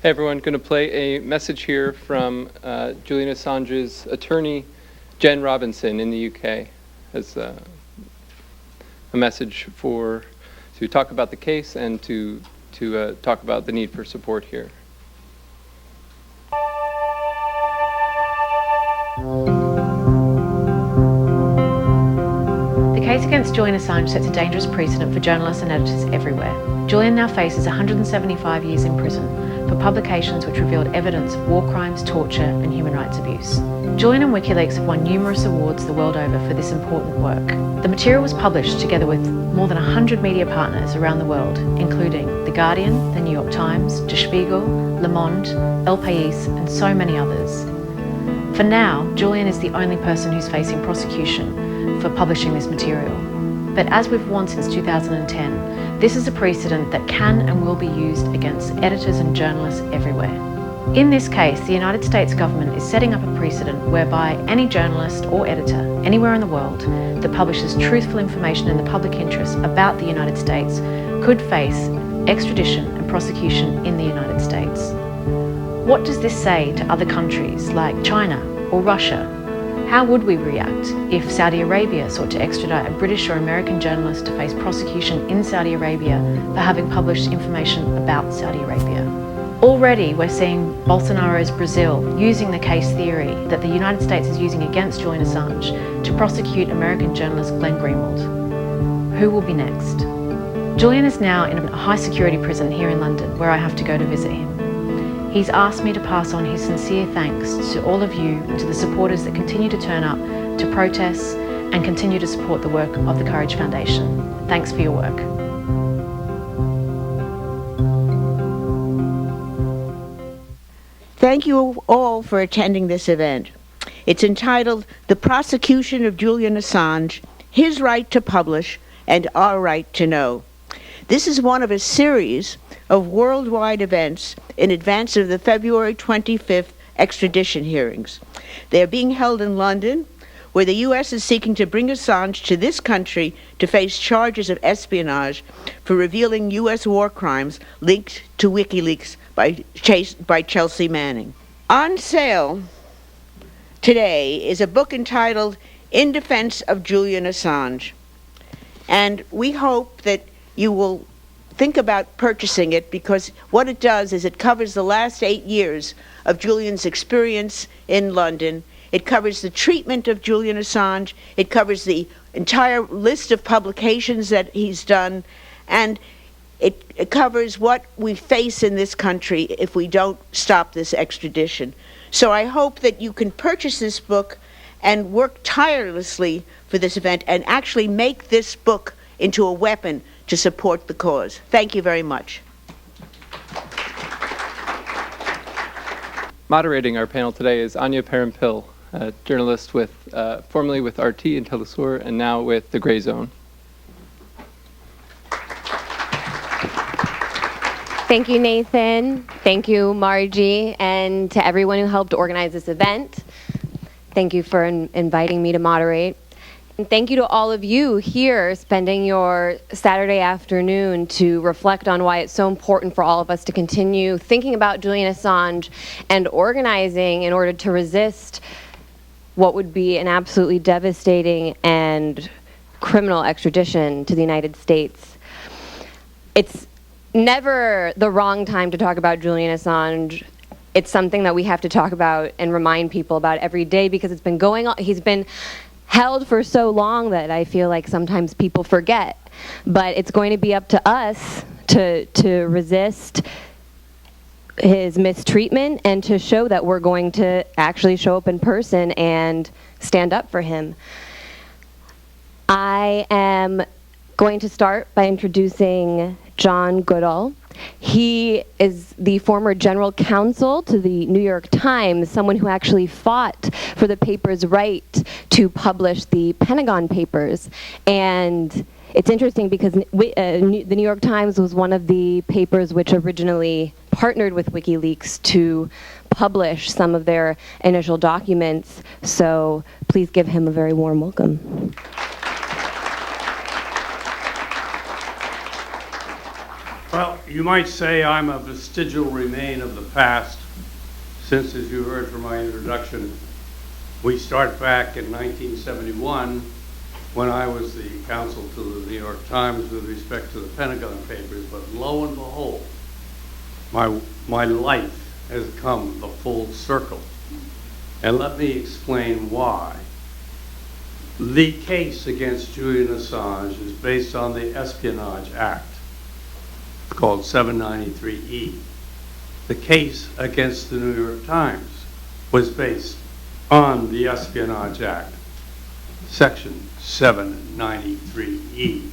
Hey everyone, going to play a message here from Julian Assange's attorney, Jen Robinson in the UK, as a message to talk about the case and to talk about the need for support here. The case against Julian Assange sets a dangerous precedent for journalists and editors everywhere. Julian now faces 175 years in prison for publications which revealed evidence of war crimes, torture, and human rights abuse. Julian and WikiLeaks have won numerous awards the world over for this important work. The material was published together with more than 100 media partners around the world, including The Guardian, The New York Times, Der Spiegel, Le Monde, El País, and so many others. For now, Julian is the only person who's facing prosecution for publishing this material. But as we've warned since 2010, this is a precedent that can and will be used against editors and journalists everywhere. In this case, the United States government is setting up a precedent whereby any journalist or editor anywhere in the world that publishes truthful information in the public interest about the United States could face extradition and prosecution in the United States. What does this say to other countries like China or Russia? How would we react if Saudi Arabia sought to extradite a British or American journalist to face prosecution in Saudi Arabia for having published information about Saudi Arabia? Already we're seeing Bolsonaro's Brazil using the case theory that the United States is using against Julian Assange to prosecute American journalist Glen. Who will be next? Julian is now in a high security prison here in London where I have to go to visit him. He's asked me to pass on his sincere thanks to all of you and to the supporters that continue to turn up to protests and continue to support the work of the Courage Foundation. Thanks for your work. Thank you all for attending this event. It's entitled The Prosecution of Julian Assange, His Right to Publish and Our Right to Know. This is one of a series of worldwide events in advance of the February 25th extradition hearings. They are being held in London, where the U.S. is seeking to bring Assange to this country to face charges of espionage for revealing U.S. war crimes linked to WikiLeaks by Chelsea Manning. On sale today is a book entitled In Defense of Julian Assange. And we hope that you will think about purchasing it, because what it does is it covers the last 8 years of Julian's experience in London. It covers the treatment of Julian Assange. It covers the entire list of publications that he's done. And it covers what we face in this country if we don't stop this extradition. So I hope that you can purchase this book and work tirelessly for this event and actually make this book into a weapon to support the cause. Thank you very much. Moderating our panel today is Anya Parampil, a journalist formerly with RT and Telesur and now with The Gray Zone. Thank you, Nathan. Thank you, Margie, and to everyone who helped organize this event. Thank you for inviting me to moderate. And thank you to all of you here spending your Saturday afternoon to reflect on why it's so important for all of us to continue thinking about Julian Assange and organizing in order to resist what would be an absolutely devastating and criminal extradition to the United States. It's never the wrong time to talk about Julian Assange. It's something that we have to talk about and remind people about every day, because it's been going on. He's been held for so long that I feel like sometimes people forget. But it's going to be up to us to resist his mistreatment and to show that we're going to actually show up in person and stand up for him. I am going to start by introducing John Goodale. He is the former general counsel to the New York Times, someone who actually fought for the paper's right to publish the Pentagon Papers. And it's interesting because the New York Times was one of the papers which originally partnered with WikiLeaks to publish some of their initial documents. So please give him a very warm welcome. Well, You might say I'm a vestigial remain of the past, since, as you heard from my introduction, we start back in 1971 when I was the counsel to the New York Times with respect to the Pentagon Papers. But lo and behold, my life has come the full circle. And let me explain why. The case against Julian Assange is based on the Espionage Act. It's called 793E. The case against the New York Times was based on the Espionage Act, Section 793E.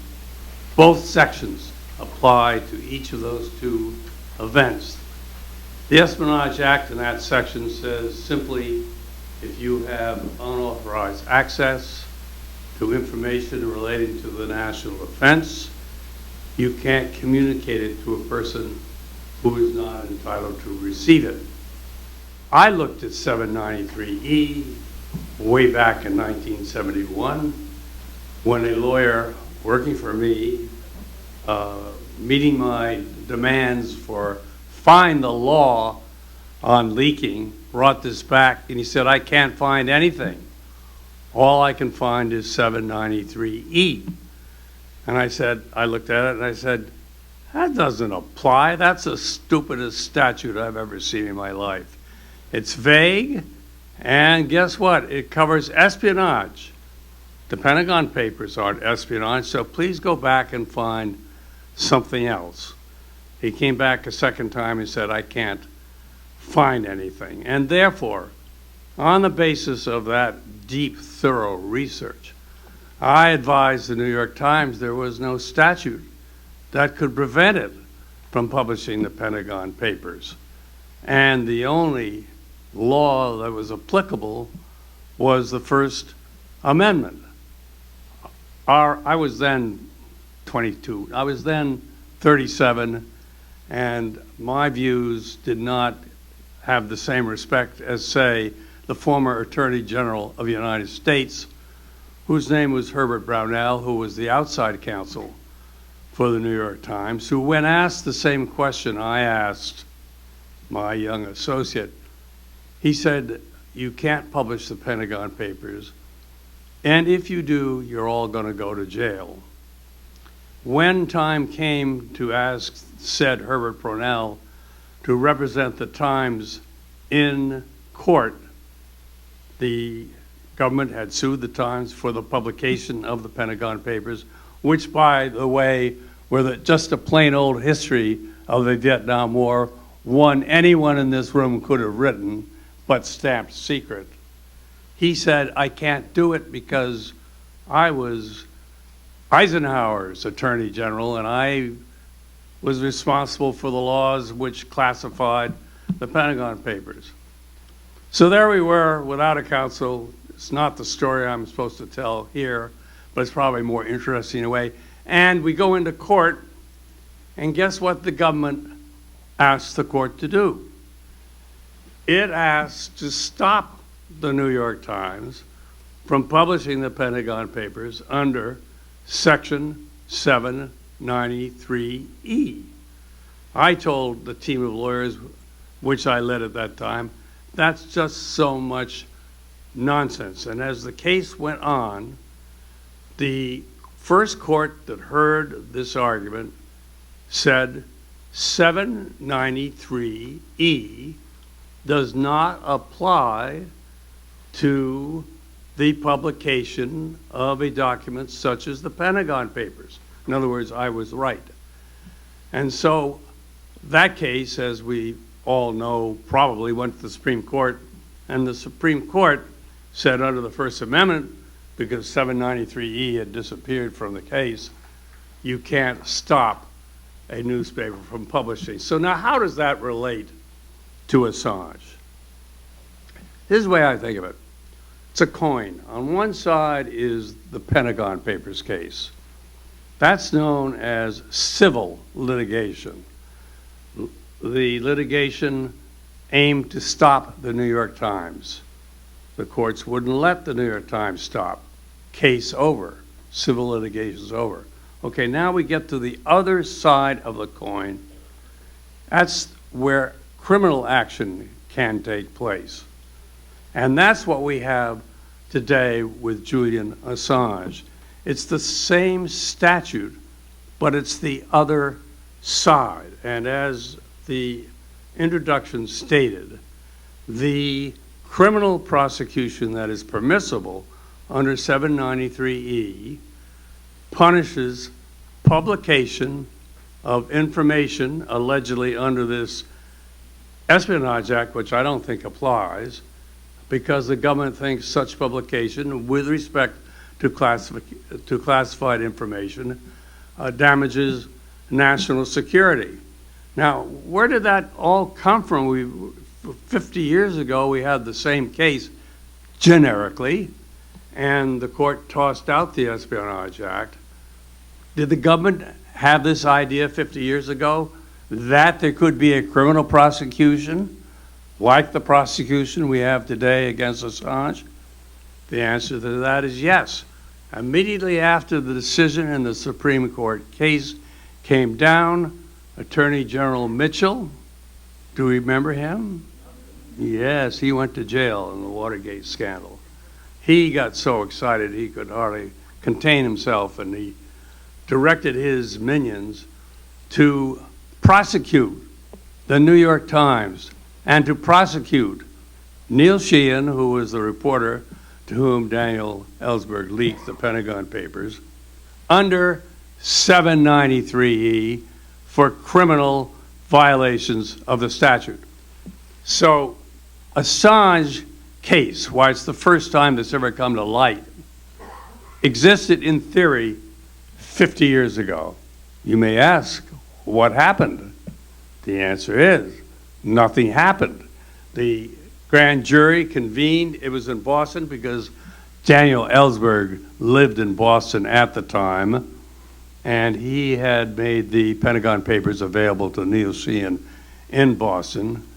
Both sections apply to each of those two events. The Espionage Act in that section says simply, if you have unauthorized access to information relating to the national defense, you can't communicate it to a person who is not entitled to receive it. I looked at 793E way back in 1971 when a lawyer working for me, meeting my demands for find the law on leaking, brought this back, and he said, I can't find anything. All I can find is 793E. And I said, I looked at it and I said, that doesn't apply. That's the stupidest statute I've ever seen in my life. It's vague, and guess what? It covers espionage. The Pentagon Papers aren't espionage, so please go back and find something else. He came back a second time and said, I can't find anything. And therefore, on the basis of that deep, thorough research, I advised the New York Times there was no statute that could prevent it from publishing the Pentagon Papers. And the only law that was applicable was the First Amendment. I was then 22. I was then 37, and my views did not have the same respect as, say, the former Attorney General of the United States, whose name was Herbert Brownell, who was the outside counsel for the New York Times, who, when asked the same question I asked my young associate, he said, you can't publish the Pentagon Papers, and if you do, you're all going to go to jail. When time came to ask said Herbert Brownell to represent the Times in court, the government had sued the Times for the publication of the Pentagon Papers, which, by the way, were just a plain old history of the Vietnam War, one anyone in this room could have written, but stamped secret. He said, I can't do it because I was Eisenhower's Attorney General, and I was responsible for the laws which classified the Pentagon Papers. So there we were without a counsel. It's not the story I'm supposed to tell here, but it's probably more interesting in a way. And we go into court, and guess what the government asked the court to do? It asked to stop the New York Times from publishing the Pentagon Papers under Section 793E. I told the team of lawyers, which I led at that time, that's just so much nonsense. And as the case went on, the first court that heard this argument said 793E does not apply to the publication of a document such as the Pentagon Papers. In other words, I was right. And so that case, as we all know, probably went to the Supreme Court, and the Supreme Court said under the First Amendment, because 793E had disappeared from the case, you can't stop a newspaper from publishing. So now how does that relate to Assange? This is the way I think of it. It's a coin. On one side is the Pentagon Papers case. That's known as civil litigation. The litigation aimed to stop the New York Times. The courts wouldn't let the New York Times stop. Case over. Civil litigation's over. Okay, now we get to the other side of the coin, That's where criminal action can take place. And that's what we have today with Julian Assange. It's the same statute, but it's the other side. And as the introduction stated, the criminal prosecution that is permissible under 793E punishes publication of information allegedly under this Espionage Act, which I don't think applies, because the government thinks such publication with respect to classified information damages national security. Now, where did that all come from? 50 years ago, we had the same case generically, and the court tossed out the Espionage Act. Did the government have this idea 50 years ago that there could be a criminal prosecution like the prosecution we have today against Assange? The answer to that is yes. Immediately after the decision in the Supreme Court case came down, Attorney General Mitchell, do you remember him? Yes, he went to jail in the Watergate scandal. He got so excited he could hardly contain himself, and he directed his minions to prosecute the New York Times and to prosecute Neil Sheehan, who was the reporter to whom Daniel Ellsberg leaked the Pentagon Papers, under 793E for criminal violations of the statute. So Assange case, why it's the first time that's ever come to light, existed in theory 50 years ago. You may ask, what happened? The answer is, nothing happened. The grand jury convened. It was in Boston because Daniel Ellsberg lived in Boston at the time, and he had made the Pentagon Papers available to Neil Sheehan in Boston.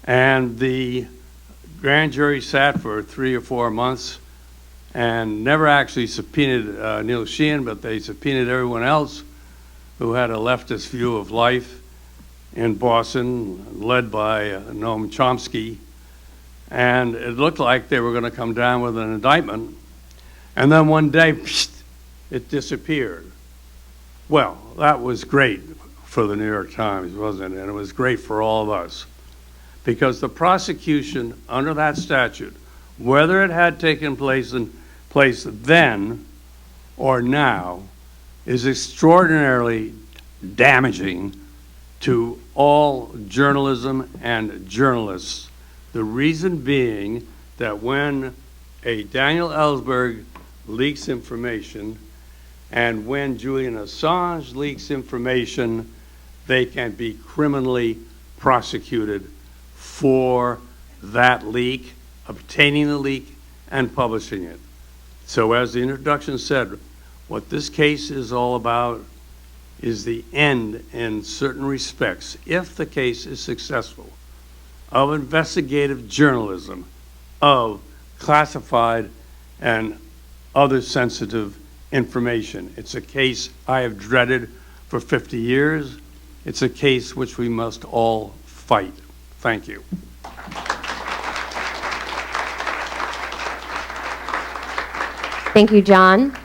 And the grand jury sat for 3 or 4 months and never actually subpoenaed Neil Sheehan, but they subpoenaed everyone else who had a leftist view of life in Boston, led by Noam Chomsky. And it looked like they were going to come down with an indictment. And then one day, psst, it disappeared. Well, that was great for the New York Times, wasn't it? And it was great for all of us. Because the prosecution under that statute, whether it had taken place then or now, is extraordinarily damaging to all journalism and journalists. The reason being that when a Daniel Ellsberg leaks information and when Julian Assange leaks information, they can be criminally prosecuted for that leak, obtaining the leak, and publishing it. So as the introduction said, what this case is all about is the end, in certain respects, if the case is successful, of investigative journalism, of classified and other sensitive information. It's a case I have dreaded for 50 years. It's a case which we must all fight. Thank you. Thank you, John.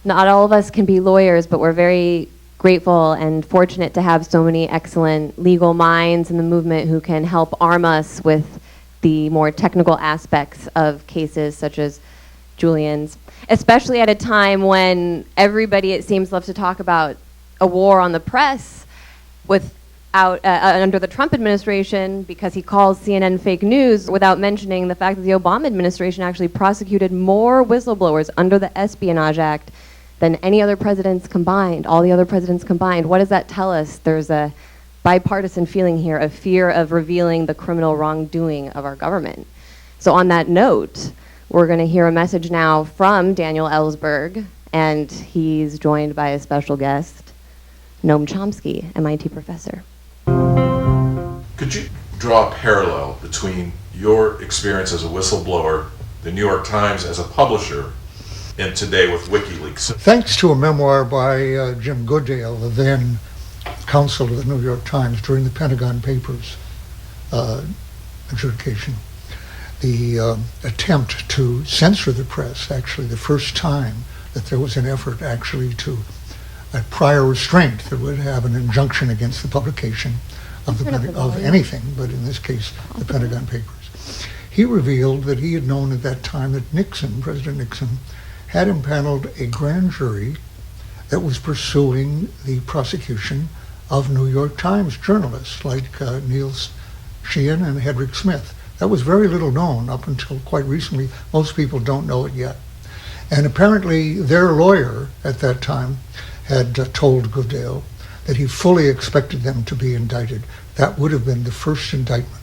Not all of us can be lawyers, but we're very grateful and fortunate to have so many excellent legal minds in the movement who can help arm us with the more technical aspects of cases such as Julian's, especially at a time when everybody, it seems, loves to talk about a war on the press under the Trump administration, because he calls CNN fake news, without mentioning the fact that the Obama administration actually prosecuted more whistleblowers under the Espionage Act than any other presidents combined, all the other presidents combined. What does that tell us? There's a bipartisan feeling here of fear of revealing the criminal wrongdoing of our government. So on that note, we're going to hear a message now from Daniel Ellsberg, and he's joined by a special guest, Noam Chomsky, MIT professor. Could you draw a parallel between your experience as a whistleblower, the New York Times as a publisher, and today with WikiLeaks? Thanks to a memoir by Jim Goodale, the then counsel of the New York Times during the Pentagon Papers adjudication. The attempt to censor the press, actually the first time that there was an effort actually to a prior restraint that would have an injunction against the publication of anything, but in this case, the Pentagon Papers. He revealed that he had known at that time that Nixon, President Nixon, had impaneled a grand jury that was pursuing the prosecution of New York Times journalists like Niels Sheehan and Hedrick Smith. That was very little known up until quite recently. Most people don't know it yet. And apparently their lawyer at that time had told Goodale that he fully expected them to be indicted. That would have been the first indictment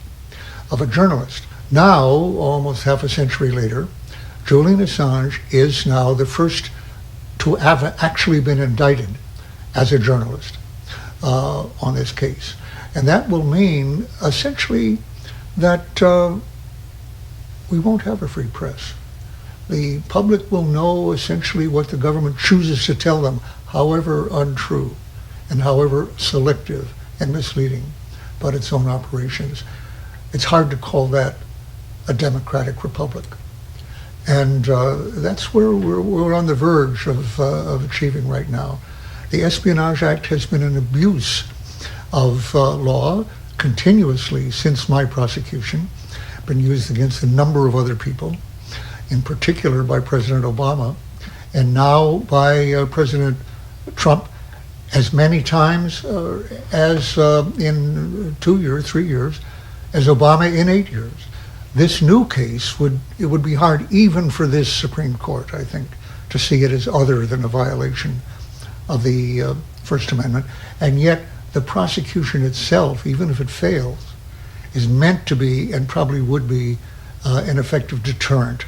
of a journalist. Now, almost half a century later, Julian Assange is now the first to have actually been indicted as a journalist on this case. And that will mean essentially that we won't have a free press. The public will know essentially what the government chooses to tell them, however untrue and however selective and misleading about its own operations. It's hard to call that a democratic republic. And that's where we're on the verge of achieving right now. The Espionage Act has been an abuse of law continuously since my prosecution, been used against a number of other people, in particular by President Obama, and now by President Trump as many times as in 2 years, 3 years, as Obama in 8 years. This new case it would be hard even for this Supreme Court, I think, to see it as other than a violation of the First Amendment. And yet the prosecution itself, even if it fails, is meant to be and probably would be an effective deterrent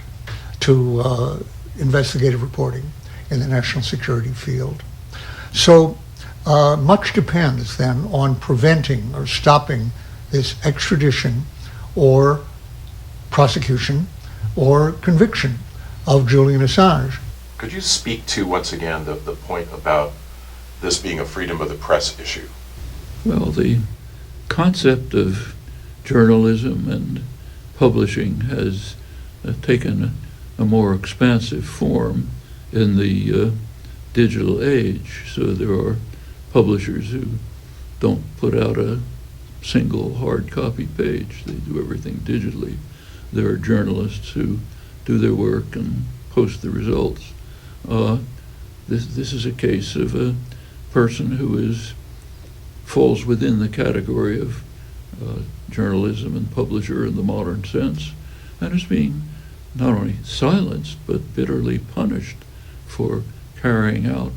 to investigative reporting in the national security field. So much depends then on preventing or stopping this extradition or prosecution or conviction of Julian Assange. Could you speak to, once again, the point about this being a freedom of the press issue? Well, the concept of journalism and publishing has taken a more expansive form in the digital age. So there are publishers who don't put out a single hard copy page. They do everything digitally. There are journalists who do their work and post the results. This is a case of a person who falls within the category of journalism and publisher in the modern sense, and is being not only silenced but bitterly punished for carrying out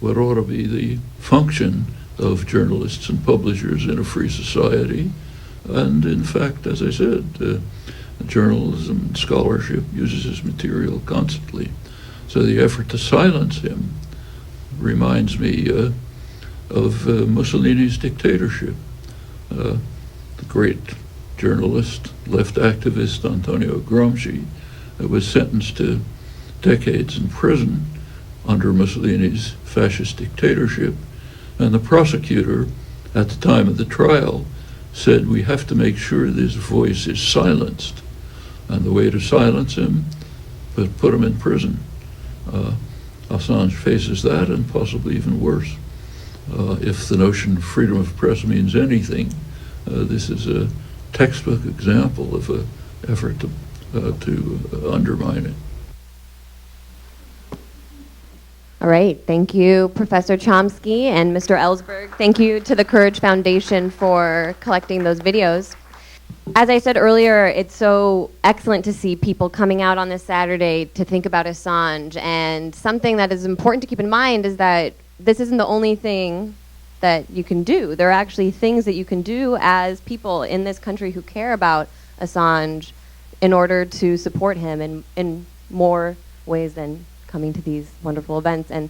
what ought to be the function of journalists and publishers in a free society. And in fact, as I said, journalism and scholarship uses his material constantly. So the effort to silence him reminds me of Mussolini's dictatorship. The great journalist, left activist Antonio Gramsci was sentenced to decades in prison under Mussolini's fascist dictatorship, and the prosecutor at the time of the trial said, we have to make sure this voice is silenced, and the way to silence him, put him in prison. Assange faces that, and possibly even worse. If the notion of freedom of press means anything, this is a textbook example of an effort to undermine it. All right, thank you, Professor Chomsky and Mr. Ellsberg. Thank you to the Courage Foundation for collecting those videos. As I said earlier, it's so excellent to see people coming out on this Saturday to think about Assange. And something that is important to keep in mind is that this isn't the only thing that you can do. There are actually things that you can do as people in this country who care about Assange in order to support him in more ways than coming to these wonderful events. And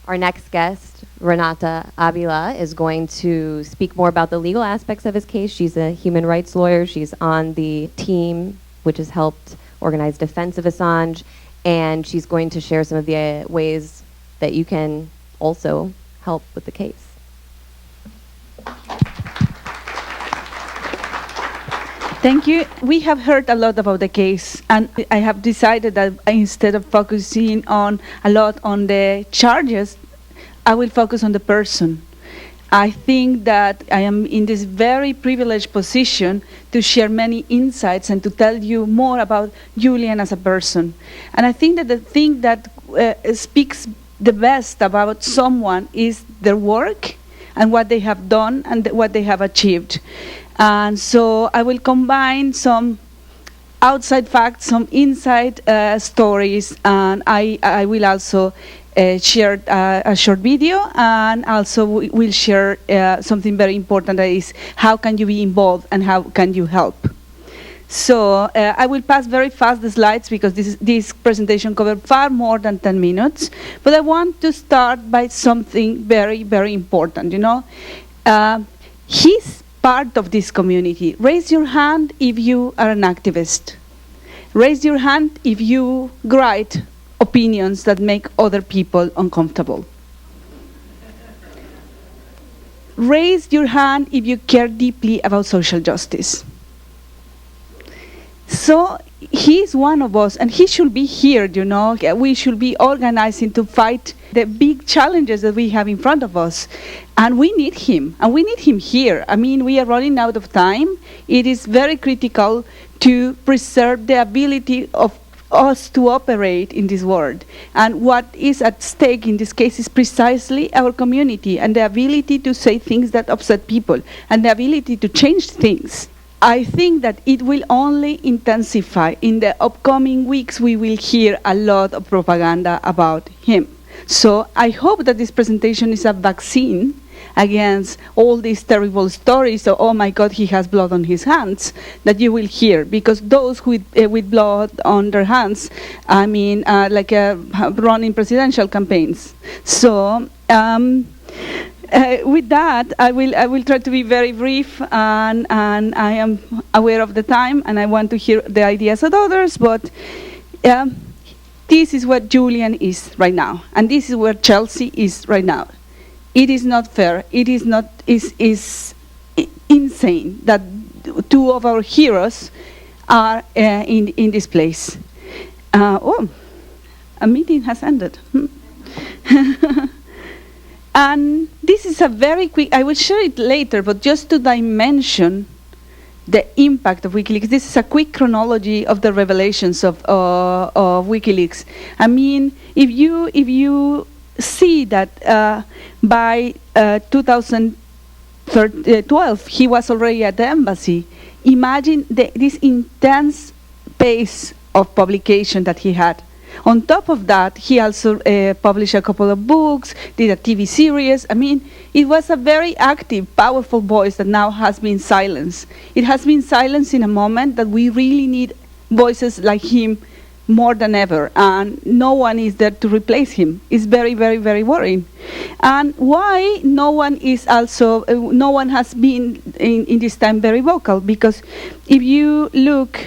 our next guest, Renata Avila, is going to speak more about the legal aspects of his case. She's a human rights lawyer. She's on the team which has helped organize defense of Assange, and she's going to share some of the ways that you can also help with the case. Thank you. We have heard a lot about the case, and I have decided that instead of focusing a lot on the charges, I will focus on the person. I think that I am in this very privileged position to share many insights and to tell you more about Julian as a person. And I think that the thing that speaks the best about someone is their work and what they have done and what they have achieved. And so I will combine some outside facts, some inside stories, and I will also share a short video, and also we'll share something very important, that is how can you be involved and how can you help. So I will pass very fast the slides because this presentation covered far more than 10 minutes, but I want to start by something very, very important. You know, he's part of this community. Raise your hand if you are an activist. Raise your hand if you write opinions that make other people uncomfortable. Raise your hand if you care deeply about social justice. So he's one of us, and he should be here, you know. We should be organizing to fight the big challenges that we have in front of us. And we need him, and we need him here. I mean, we are running out of time. It is very critical to preserve the ability of us to operate in this world. And what is at stake in this case is precisely our community and the ability to say things that upset people and the ability to change things. I think that it will only intensify. In the upcoming weeks, we will hear a lot of propaganda about him. So I hope that this presentation is a vaccine against all these terrible stories. So, oh my God, he has blood on his hands, that you will hear, because those with blood on their hands, I mean, like running presidential campaigns. So. With that, I will try to be very brief, and I am aware of the time, and I want to hear the ideas of others, but this is what Julian is right now, and this is where Chelsea is right now. It is not fair. It is insane that two of our heroes are in this place. A meeting has ended. And this is a very quick, I will share it later, but just to dimension the impact of WikiLeaks, this is a quick chronology of the revelations of WikiLeaks. I mean, if you see that by 2012, he was already at the embassy, imagine this intense pace of publication that he had. On top of that, he also published a couple of books, did a TV series. I mean, it was a very active, powerful voice that now has been silenced. It has been silenced in a moment that we really need voices like him more than ever, and no one is there to replace him. It's very, very, very worrying. And why no one has been in this time very vocal? Because if you look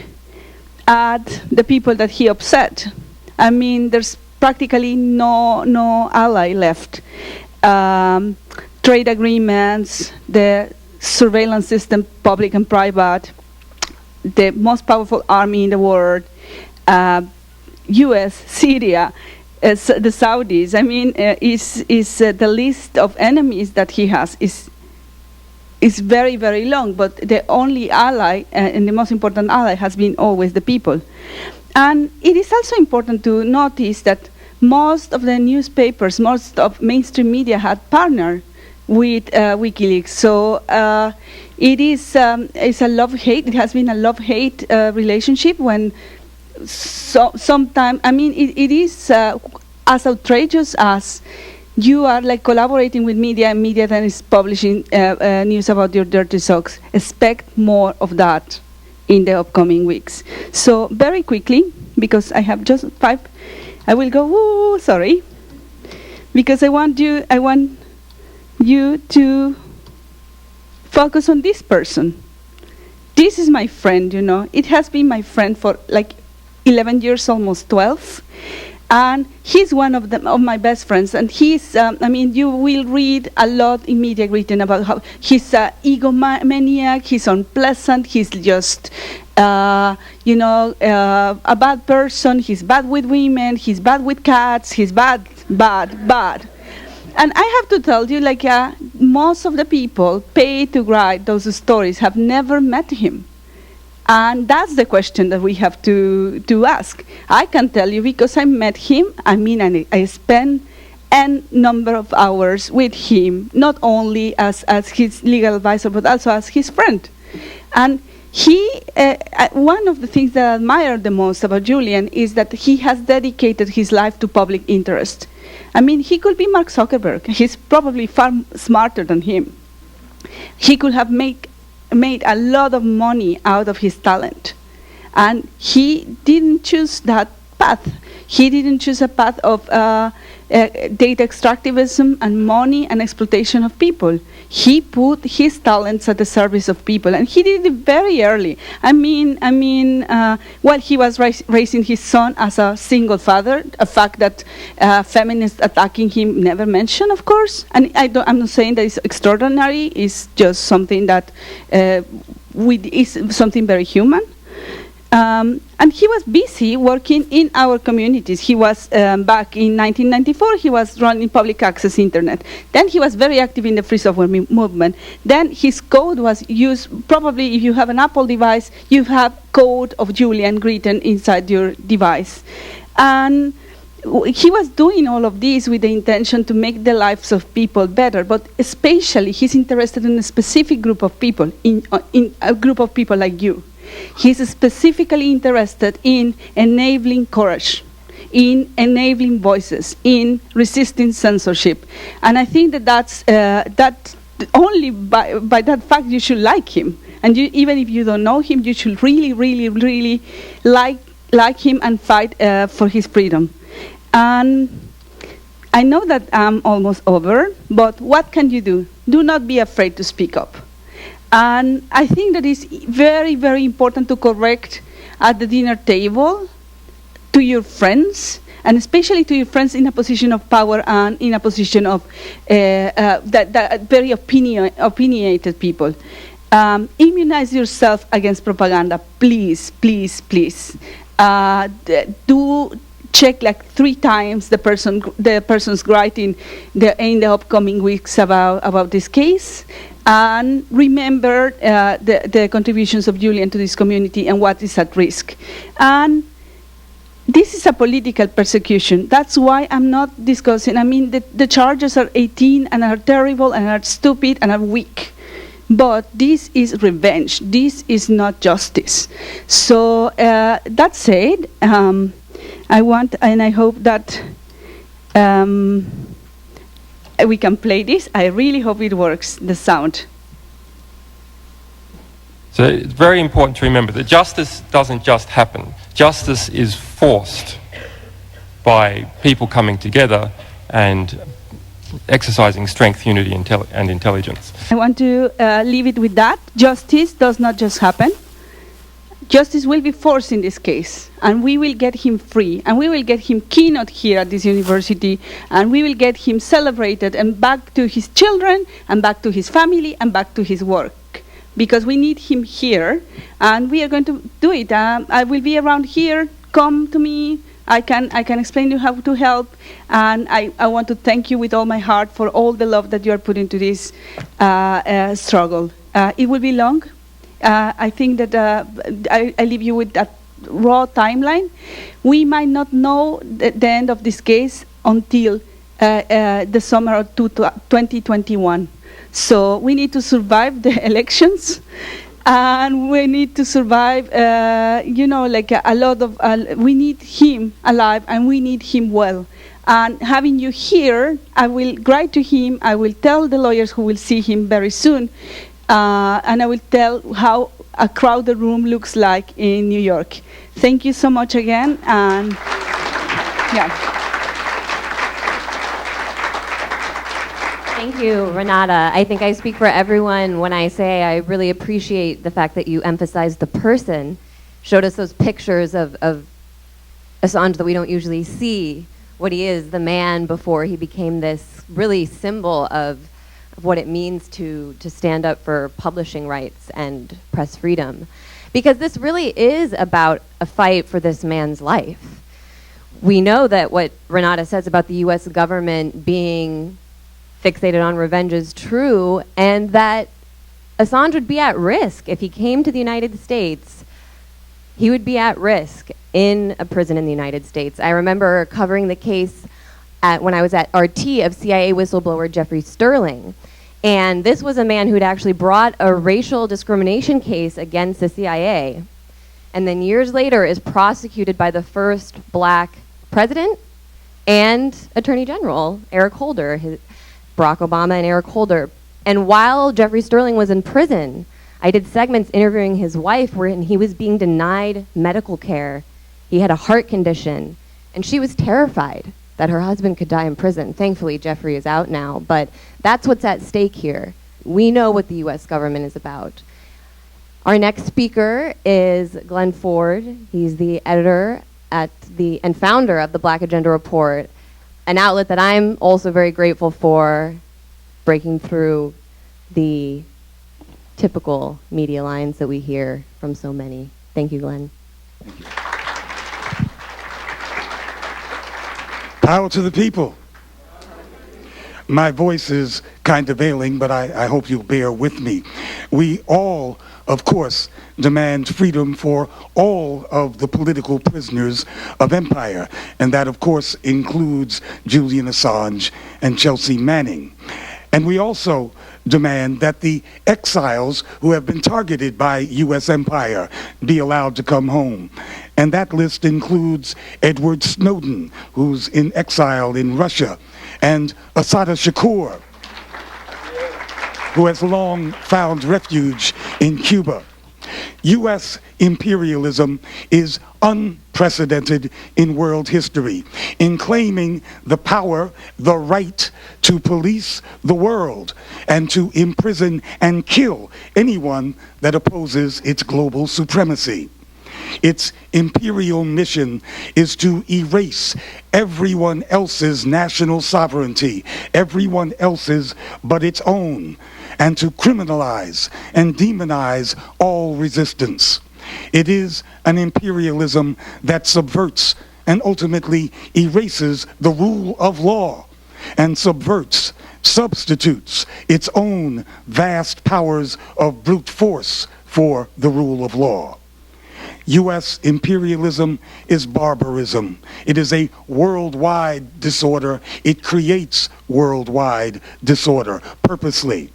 at the people that he upset, I mean, there's practically no ally left. Trade agreements, the surveillance system, public and private, the most powerful army in the world, U.S., Syria, the Saudis. I mean, the list of enemies that he has is very, very long, but the only ally and the most important ally has been always the people. And it is also important to notice that most of the newspapers, most of mainstream media had partnered with WikiLeaks. So it's a love-hate. It has been a love-hate relationship when sometimes, I mean, it is as outrageous as you are like collaborating with media and media then is publishing news about your dirty socks. Expect more of that in the upcoming weeks. So very quickly, because I have just 5, I will go, sorry, because I want you to focus on this person. This is my friend, you know. It has been my friend for like 11 years, almost 12. And he's one of my best friends, and he's, you will read a lot in media written about how he's an egomaniac, he's unpleasant, he's just, a bad person, he's bad with women, he's bad with cats, he's bad. And I have to tell you, most of the people paid to write those stories have never met him. And that's the question that we have to ask. I can tell you because I met him, and I spent a number of hours with him, not only as his legal advisor, but also as his friend. And one of the things that I admire the most about Julian is that he has dedicated his life to public interest. He could be Mark Zuckerberg. He's probably far smarter than him. He could have made a lot of money out of his talent. And he didn't choose that path. He didn't choose a path of data extractivism and money and exploitation of people. He put his talents at the service of people, and he did it very early. While he was raising his son as a single father, a fact that feminists attacking him never mentioned, of course. And I'm not saying that it's extraordinary. It's just something that is something very human. And he was busy working in our communities. He was, back in 1994, he was running public access internet. Then he was very active in the free software movement. Then his code was used, probably if you have an Apple device, you have code of Julian written inside your device. And he was doing all of this with the intention to make the lives of people better, but especially he's interested in a specific group of people, in a group of people like you. He's specifically interested in enabling courage, in enabling voices, in resisting censorship. And I think that only by that fact you should like him. And even if you don't know him, you should really, really, really like him and fight for his freedom. And I know that I'm almost over, but what can you do? Do not be afraid to speak up. And I think that it's very, very important to correct at the dinner table to your friends, and especially to your friends in a position of power and in a position of that very opinionated people. Immunize yourself against propaganda, please, please, please. Do check 3 times the person's writing in the upcoming weeks about this case. And remember the contributions of Julian to this community and what is at risk. And this is a political persecution. That's why I'm not discussing. The charges are 18 and are terrible and are stupid and are weak. But this is revenge. This is not justice. So that said, I want and I hope that we can play this. I really hope it works, the sound. So it's very important to remember that justice doesn't just happen. Justice is forced by people coming together and exercising strength, unity, and intelligence. I want to leave it with that. Justice does not just happen. Justice will be forced in this case, and we will get him free, and we will get him keynote here at this university, and we will get him celebrated and back to his children, and back to his family, and back to his work. Because we need him here, and we are going to do it. I will be around here. Come to me. I can explain to you how to help, and I want to thank you with all my heart for all the love that you are putting to this struggle. It will be long. I think that I leave you with that raw timeline. We might not know the end of this case until the summer of 2021. So we need to survive the elections, and we need to survive, a lot of, we need him alive, and we need him well. And having you here, I will write to him, I will tell the lawyers who will see him very soon, and I will tell how a crowded room looks like in New York. Thank you so much again, and yeah. Thank you, Renata. I think I speak for everyone when I say I really appreciate the fact that you emphasized the person, showed us those pictures of Assange that we don't usually see what he is, the man before he became this really symbol of what it means to stand up for publishing rights and press freedom. Because this really is about a fight for this man's life. We know that what Renata says about the US government being fixated on revenge is true, and that Assange would be at risk if he came to the United States. He would be at risk in a prison in the United States. I remember covering the case when I was at RT of CIA whistleblower Jeffrey Sterling. And this was a man who'd actually brought a racial discrimination case against the CIA. And then years later is prosecuted by the first black president and Attorney General, Eric Holder, Barack Obama and Eric Holder. And while Jeffrey Sterling was in prison, I did segments interviewing his wife where he was being denied medical care. He had a heart condition, and she was terrified that her husband could die in prison. Thankfully, Jeffrey is out now, but that's what's at stake here. We know what the US government is about. Our next speaker is Glen Ford. He's the editor and founder of the Black Agenda Report, an outlet that I'm also very grateful for, breaking through the typical media lines that we hear from so many. Thank you, Glen. Thank you. Power to the people. My voice is kind of ailing, but I hope you'll bear with me. We all, of course, demand freedom for all of the political prisoners of empire, and that, of course, includes Julian Assange and Chelsea Manning. And we also demand that the exiles who have been targeted by U.S. empire be allowed to come home. And that list includes Edward Snowden, who's in exile in Russia, and Assata Shakur, who has long found refuge in Cuba. U.S. imperialism is unprecedented in world history in claiming the power, the right to police the world and to imprison and kill anyone that opposes its global supremacy. Its imperial mission is to erase everyone else's national sovereignty, everyone else's but its own, and to criminalize and demonize all resistance. It is an imperialism that subverts and ultimately erases the rule of law and substitutes its own vast powers of brute force for the rule of law. U.S. imperialism is barbarism. It is a worldwide disorder. It creates worldwide disorder purposely.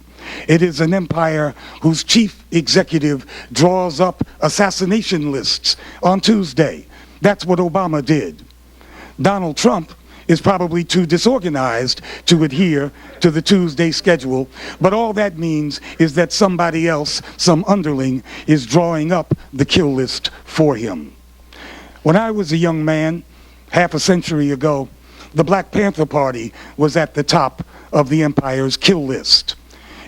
It is an empire whose chief executive draws up assassination lists on Tuesday. That's what Obama did. Donald Trump is probably too disorganized to adhere to the Tuesday schedule, but all that means is that somebody else, some underling, is drawing up the kill list for him. When I was a young man, half a century ago, the Black Panther Party was at the top of the empire's kill list.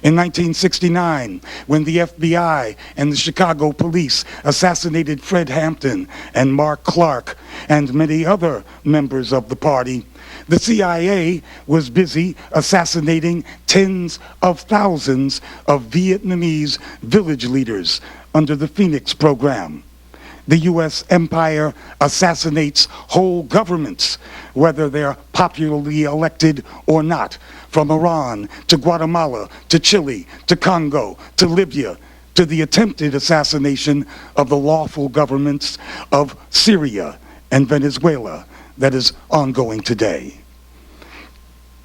In 1969, when the FBI and the Chicago police assassinated Fred Hampton and Mark Clark and many other members of the party, the CIA was busy assassinating tens of thousands of Vietnamese village leaders under the Phoenix program. The U.S. empire assassinates whole governments, whether they're popularly elected or not, from Iran to Guatemala to Chile to Congo to Libya to the attempted assassination of the lawful governments of Syria and Venezuela that is ongoing today.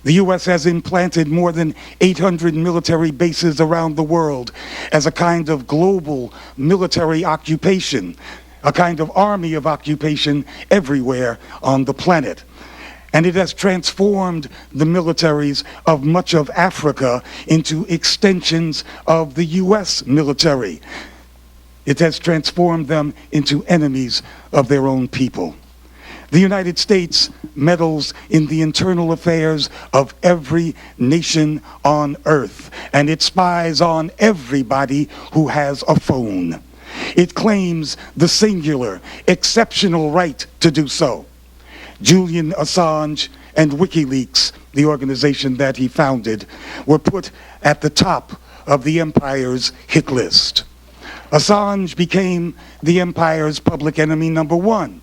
The U.S. has implanted more than 800 military bases around the world as a kind of global military occupation, a kind of army of occupation everywhere on the planet. And it has transformed the militaries of much of Africa into extensions of the U.S. military. It has transformed them into enemies of their own people. The United States meddles in the internal affairs of every nation on earth, and it spies on everybody who has a phone. It claims the singular, exceptional right to do so. Julian Assange and WikiLeaks, the organization that he founded, were put at the top of the empire's hit list. Assange became the empire's public enemy number one.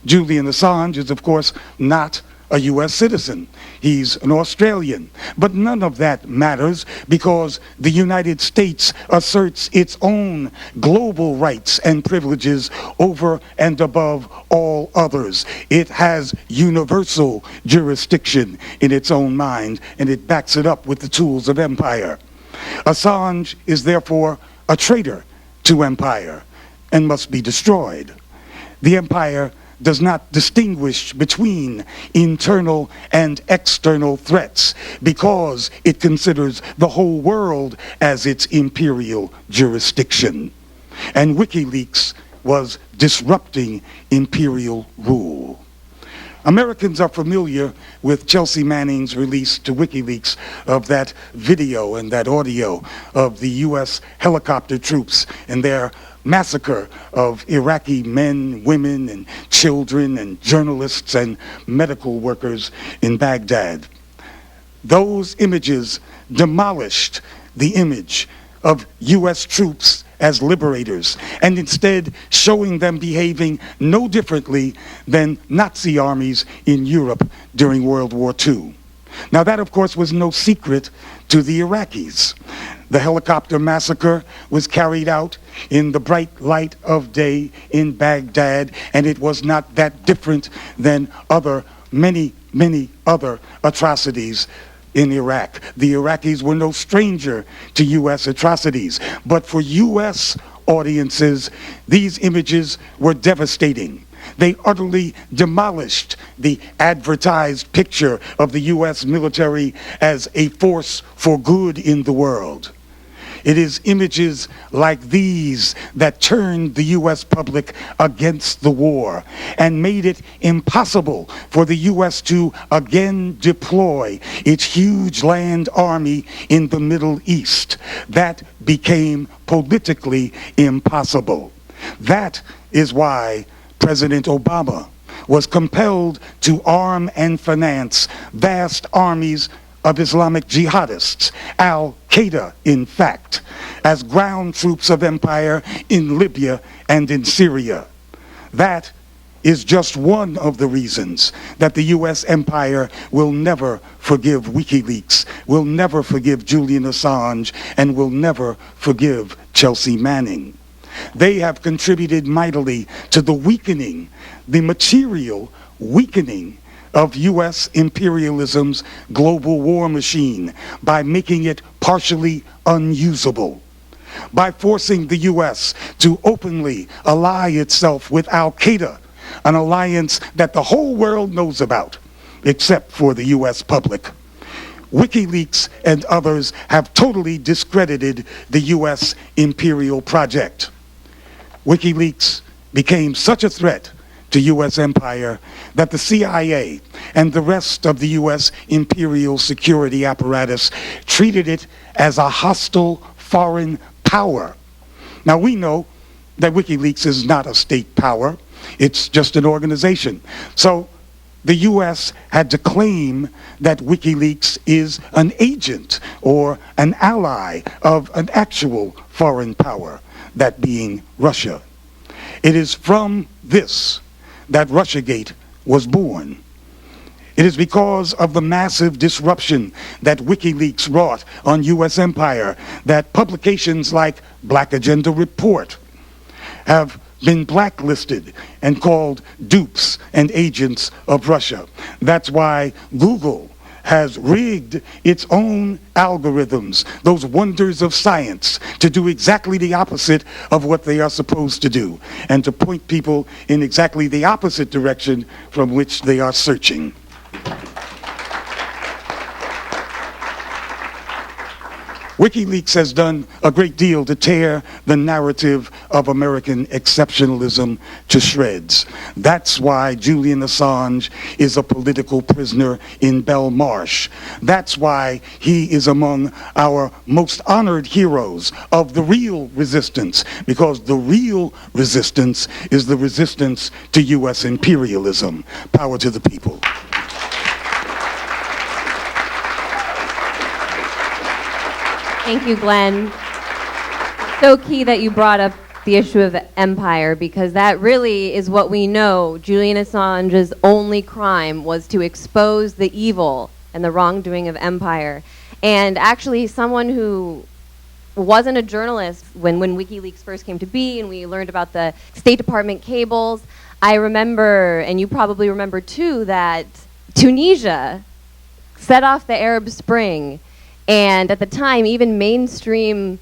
Julian Assange is, of course, not a U.S. citizen. He's an Australian. But none of that matters because the United States asserts its own global rights and privileges over and above all others. It has universal jurisdiction in its own mind, and it backs it up with the tools of empire. Assange is therefore a traitor to empire and must be destroyed. The empire does not distinguish between internal and external threats because it considers the whole world as its imperial jurisdiction. And WikiLeaks was disrupting imperial rule. Americans are familiar with Chelsea Manning's release to WikiLeaks of that video and that audio of the U.S. helicopter troops and their massacre of Iraqi men, women, and children, and journalists and medical workers in Baghdad. Those images demolished the image of U.S. troops as liberators, and instead showing them behaving no differently than Nazi armies in Europe during World War II. Now that, of course, was no secret to the Iraqis. The helicopter massacre was carried out in the bright light of day in Baghdad, and it was not that different than many other atrocities in Iraq. The Iraqis were no stranger to U.S. atrocities, but for U.S. audiences, these images were devastating. They utterly demolished the advertised picture of the U.S. military as a force for good in the world. It is images like these that turned the U.S. public against the war and made it impossible for the U.S. to again deploy its huge land army in the Middle East. That became politically impossible. That is why President Obama was compelled to arm and finance vast armies of Islamic jihadists, Al-Qaeda in fact, as ground troops of empire in Libya and in Syria. That is just one of the reasons that the U.S. empire will never forgive WikiLeaks, will never forgive Julian Assange, and will never forgive Chelsea Manning. They have contributed mightily to the weakening, the material weakening of U.S. imperialism's global war machine by making it partially unusable, by forcing the U.S. to openly ally itself with Al-Qaeda, an alliance that the whole world knows about, except for the U.S. public. WikiLeaks and others have totally discredited the U.S. imperial project. WikiLeaks became such a threat to U.S. empire that the CIA and the rest of the U.S. imperial security apparatus treated it as a hostile foreign power. Now we know that WikiLeaks is not a state power, it's just an organization. So the U.S. had to claim that WikiLeaks is an agent or an ally of an actual foreign power, that being Russia. It is from this that Russiagate was born. It is because of the massive disruption that WikiLeaks wrought on U.S. empire that publications like Black Agenda Report have been blacklisted and called dupes and agents of Russia. That's why Google has rigged its own algorithms, those wonders of science, to do exactly the opposite of what they are supposed to do, and to point people in exactly the opposite direction from which they are searching. WikiLeaks has done a great deal to tear the narrative of American exceptionalism to shreds. That's why Julian Assange is a political prisoner in Belmarsh. That's why he is among our most honored heroes of the real resistance, because the real resistance is the resistance to U.S. imperialism. Power to the people. Thank you, Glenn. So key that you brought up the issue of empire, because that really is what we know. Julian Assange's only crime was to expose the evil and the wrongdoing of empire. And actually, someone who wasn't a journalist when WikiLeaks first came to be and we learned about the State Department cables, I remember, and you probably remember too, that Tunisia set off the Arab Spring. And at the time, even mainstream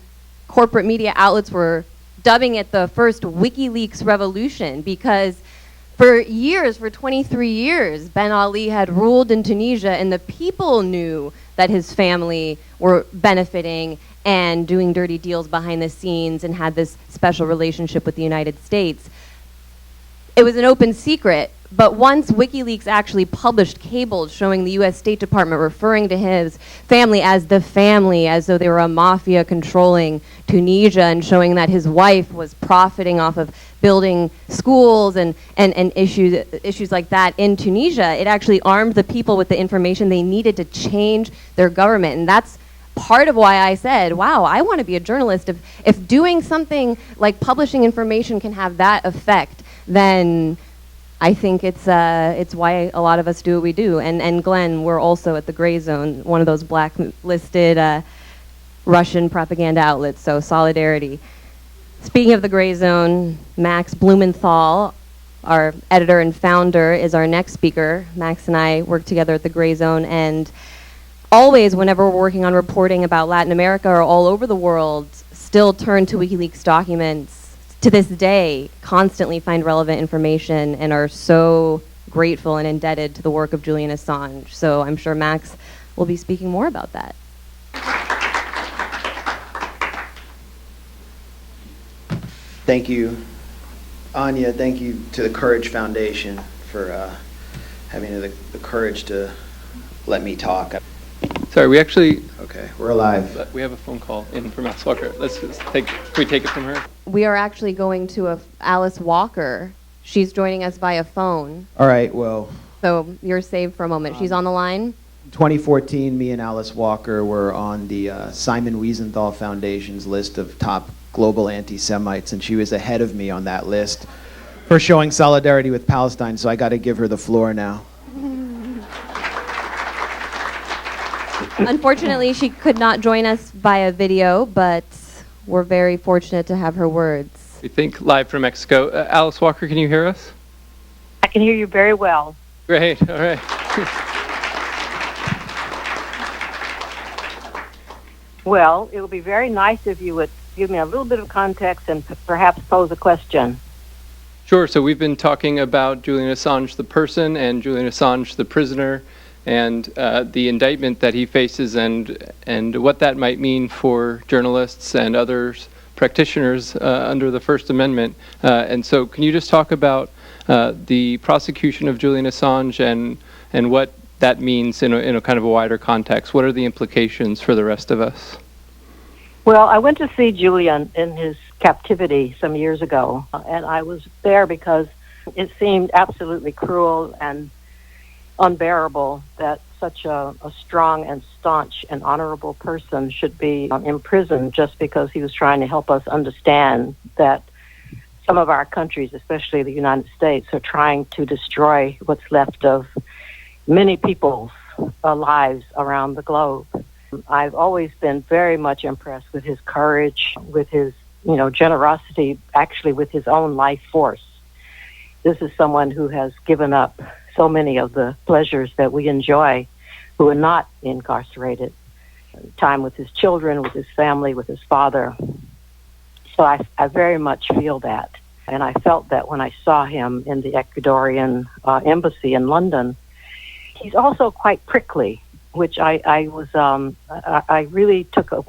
corporate media outlets were dubbing it the first WikiLeaks revolution, because for years, for 23 years, Ben Ali had ruled in Tunisia, and the people knew that his family were benefiting and doing dirty deals behind the scenes and had this special relationship with the United States. It was an open secret, but once WikiLeaks actually published cables showing the U.S. State Department referring to his family, as though they were a mafia controlling Tunisia, and showing that his wife was profiting off of building schools and issues like that in Tunisia, it actually armed the people with the information they needed to change their government. And that's part of why I said, wow, I want to be a journalist. If doing something like publishing information can have that effect, then I think it's why a lot of us do what we do. And Glenn, we're also at the gray zone, one of those blacklisted Russian propaganda outlets, so solidarity. Speaking of the gray zone, Max Blumenthal, our editor and founder, is our next speaker. Max and I work together at the gray zone, and always, whenever we're working on reporting about Latin America or all over the world, still turn to WikiLeaks documents. To this day, constantly find relevant information and are so grateful and indebted to the work of Julian Assange. So I'm sure Max will be speaking more about that. Thank you, Anya. Thank you to the Courage Foundation for having the courage to let me talk. Sorry, we actually... Okay, we're alive. We have a phone call in from Alice Walker. Can we take it from her? We are actually going to Alice Walker. She's joining us via phone. All right, well... So you're saved for a moment. She's on the line. 2014, me and Alice Walker were on the Simon Wiesenthal Foundation's list of top global anti-Semites, and she was ahead of me on that list for showing solidarity with Palestine, so I got to give her the floor now. Unfortunately, she could not join us via video, but we're very fortunate to have her words. We think live from Mexico. Alice Walker, can you hear us? I can hear you very well. Great, all right. Well, it would be very nice if you would give me a little bit of context and perhaps pose a question. Sure, so we've been talking about Julian Assange the person and Julian Assange the prisoner, and the indictment that he faces, and what that might mean for journalists and others practitioners under the First Amendment. And so can you just talk about the prosecution of Julian Assange and what that means in a kind of a wider context? What are the implications for the rest of us? Well, I went to see Julian in his captivity some years ago, and I was there because it seemed absolutely cruel and unbearable that such a strong and staunch and honorable person should be imprisoned just because he was trying to help us understand that some of our countries, especially the United States, are trying to destroy what's left of many people's lives around the globe. I've always been very much impressed with his courage, with his generosity, actually with his own life force. This is someone who has given up so many of the pleasures that we enjoy who are not incarcerated. Time with his children, with his family, with his father. So I very much feel that. And I felt that when I saw him in the Ecuadorian embassy in London. He's also quite prickly. which I was, I really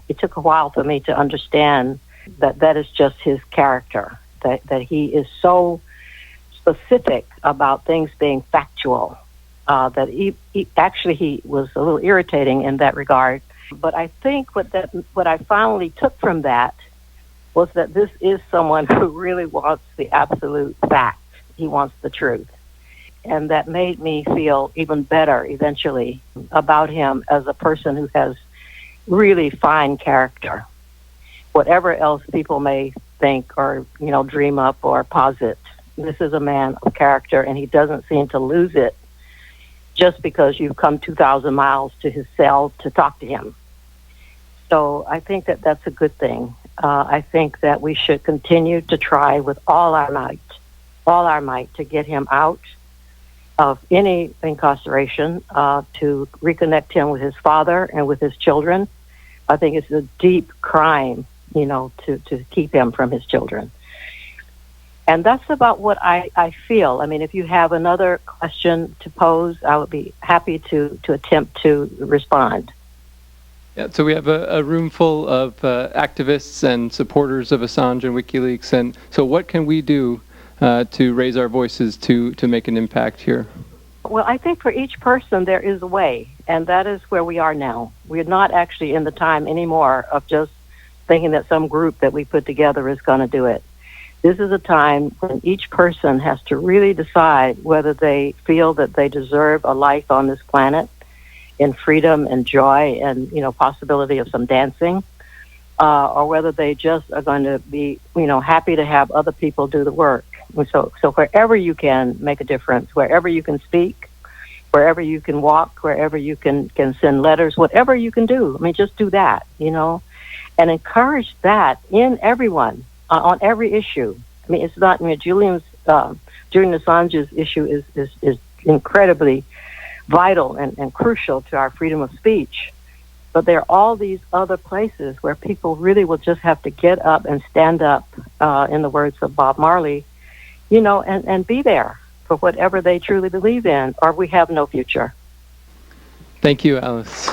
it took a while for me to understand that is just his character, that he is so specific about things being factual, that he was a little irritating in that regard. But I think what I finally took from that was that this is someone who really wants the absolute fact. He wants the truth. And that made me feel even better eventually about him as a person who has really fine character. Whatever else people may think or, dream up or posit, this is a man of character, and he doesn't seem to lose it just because you've come 2,000 miles to his cell to talk to him. So I think that that's a good thing. I think that we should continue to try with all our might to get him out of any incarceration, to reconnect him with his father and with his children. I think it's a deep crime, to keep him from his children. And that's about what I feel. I mean, if you have another question to pose, I would be happy to attempt to respond. Yeah, so we have a room full of activists and supporters of Assange and WikiLeaks. And so what can we do to raise our voices to make an impact here? Well, I think for each person there is a way, and that is where we are now. We're not actually in the time anymore of just thinking that some group that we put together is going to do it. This is a time when each person has to really decide whether they feel that they deserve a life on this planet in freedom and joy and, possibility of some dancing, or whether they just are going to be, happy to have other people do the work. So wherever you can make a difference, wherever you can speak, wherever you can walk, wherever you can send letters, whatever you can do, just do that, and encourage that in everyone on every issue. It's not, Julian Assange's issue is incredibly vital and crucial to our freedom of speech. But there are all these other places where people really will just have to get up and stand up, in the words of Bob Marley, and be there for whatever they truly believe in, or we have no future. Thank you, Alice.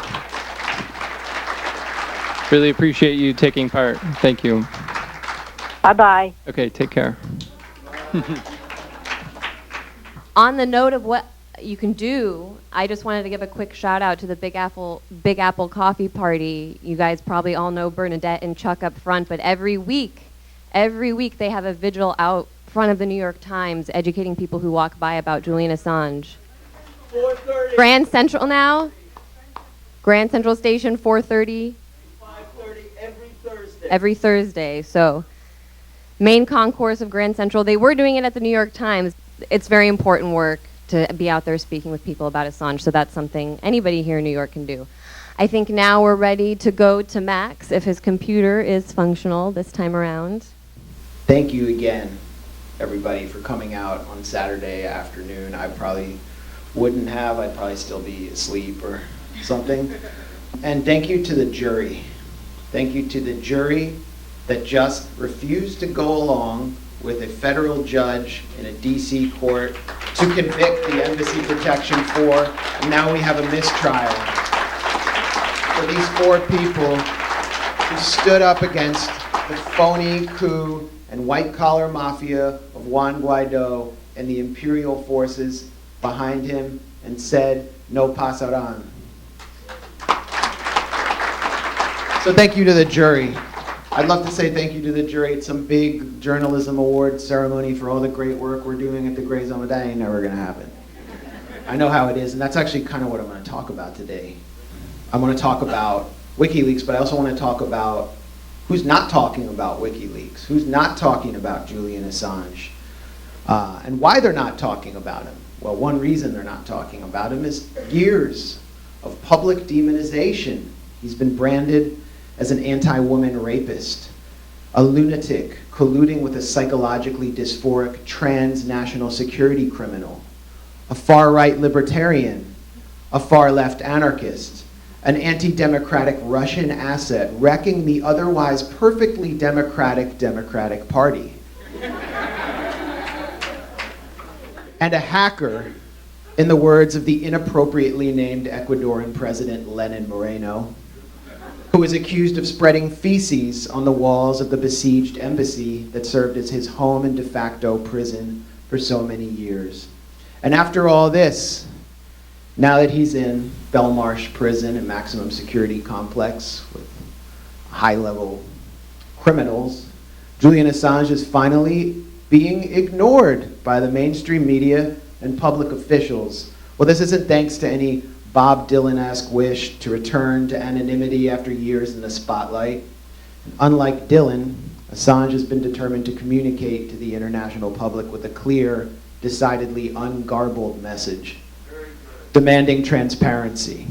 Really appreciate you taking part. Thank you. Bye-bye. Okay, take care. On the note of what you can do, I just wanted to give a quick shout out to the Big Apple Coffee Party. You guys probably all know Bernadette and Chuck up front, but every week they have a vigil out front of the New York Times educating people who walk by about Julian Assange. 4:30. Grand Central now? Grand Central Station, 4:30? 5:30 every Thursday. Every Thursday. So, main concourse of Grand Central. They were doing it at the New York Times. It's very important work to be out there speaking with people about Assange, so that's something anybody here in New York can do. I think now we're ready to go to Max, if his computer is functional this time around. Thank you again, everybody, for coming out on Saturday afternoon. I probably wouldn't have. I'd probably still be asleep or something. And thank you to the jury. Thank you to the jury that just refused to go along with a federal judge in a D.C. court to convict the Embassy Protection 4, and now we have a mistrial for these 4 people who stood up against the phony coup and white-collar mafia of Juan Guaido and the imperial forces behind him and said, no pasaran. So thank you to the jury. I'd love to say thank you to the jury at some big journalism award ceremony for all the great work we're doing at the Gray Zone, but that ain't never gonna happen. I know how it is, and that's actually kind of what I'm gonna talk about today. I'm gonna talk about WikiLeaks, but I also wanna talk about who's not talking about WikiLeaks, who's not talking about Julian Assange, and why they're not talking about him. Well, one reason they're not talking about him is years of public demonization. He's been branded as an anti-woman rapist, a lunatic colluding with a psychologically dysphoric trans national security criminal, a far-right libertarian, a far-left anarchist, an anti-democratic Russian asset wrecking the otherwise perfectly Democratic Party, and a hacker In the words of the inappropriately named Ecuadorian President Lenin Moreno, who was accused of spreading feces on the walls of the besieged embassy that served as his home and de facto prison for so many years. And after all this, now that he's in Belmarsh prison, a maximum security complex with high-level criminals, Julian Assange is finally being ignored by the mainstream media and public officials. Well, this isn't thanks to any Bob Dylan-esque wish to return to anonymity after years in the spotlight. Unlike Dylan, Assange has been determined to communicate to the international public with a clear, decidedly ungarbled message, demanding transparency.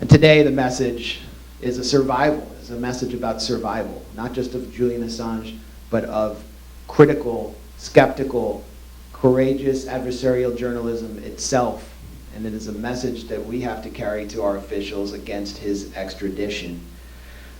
And today the message is a message about survival, not just of Julian Assange, but of critical, skeptical, courageous adversarial journalism itself. And it is a message that we have to carry to our officials against his extradition.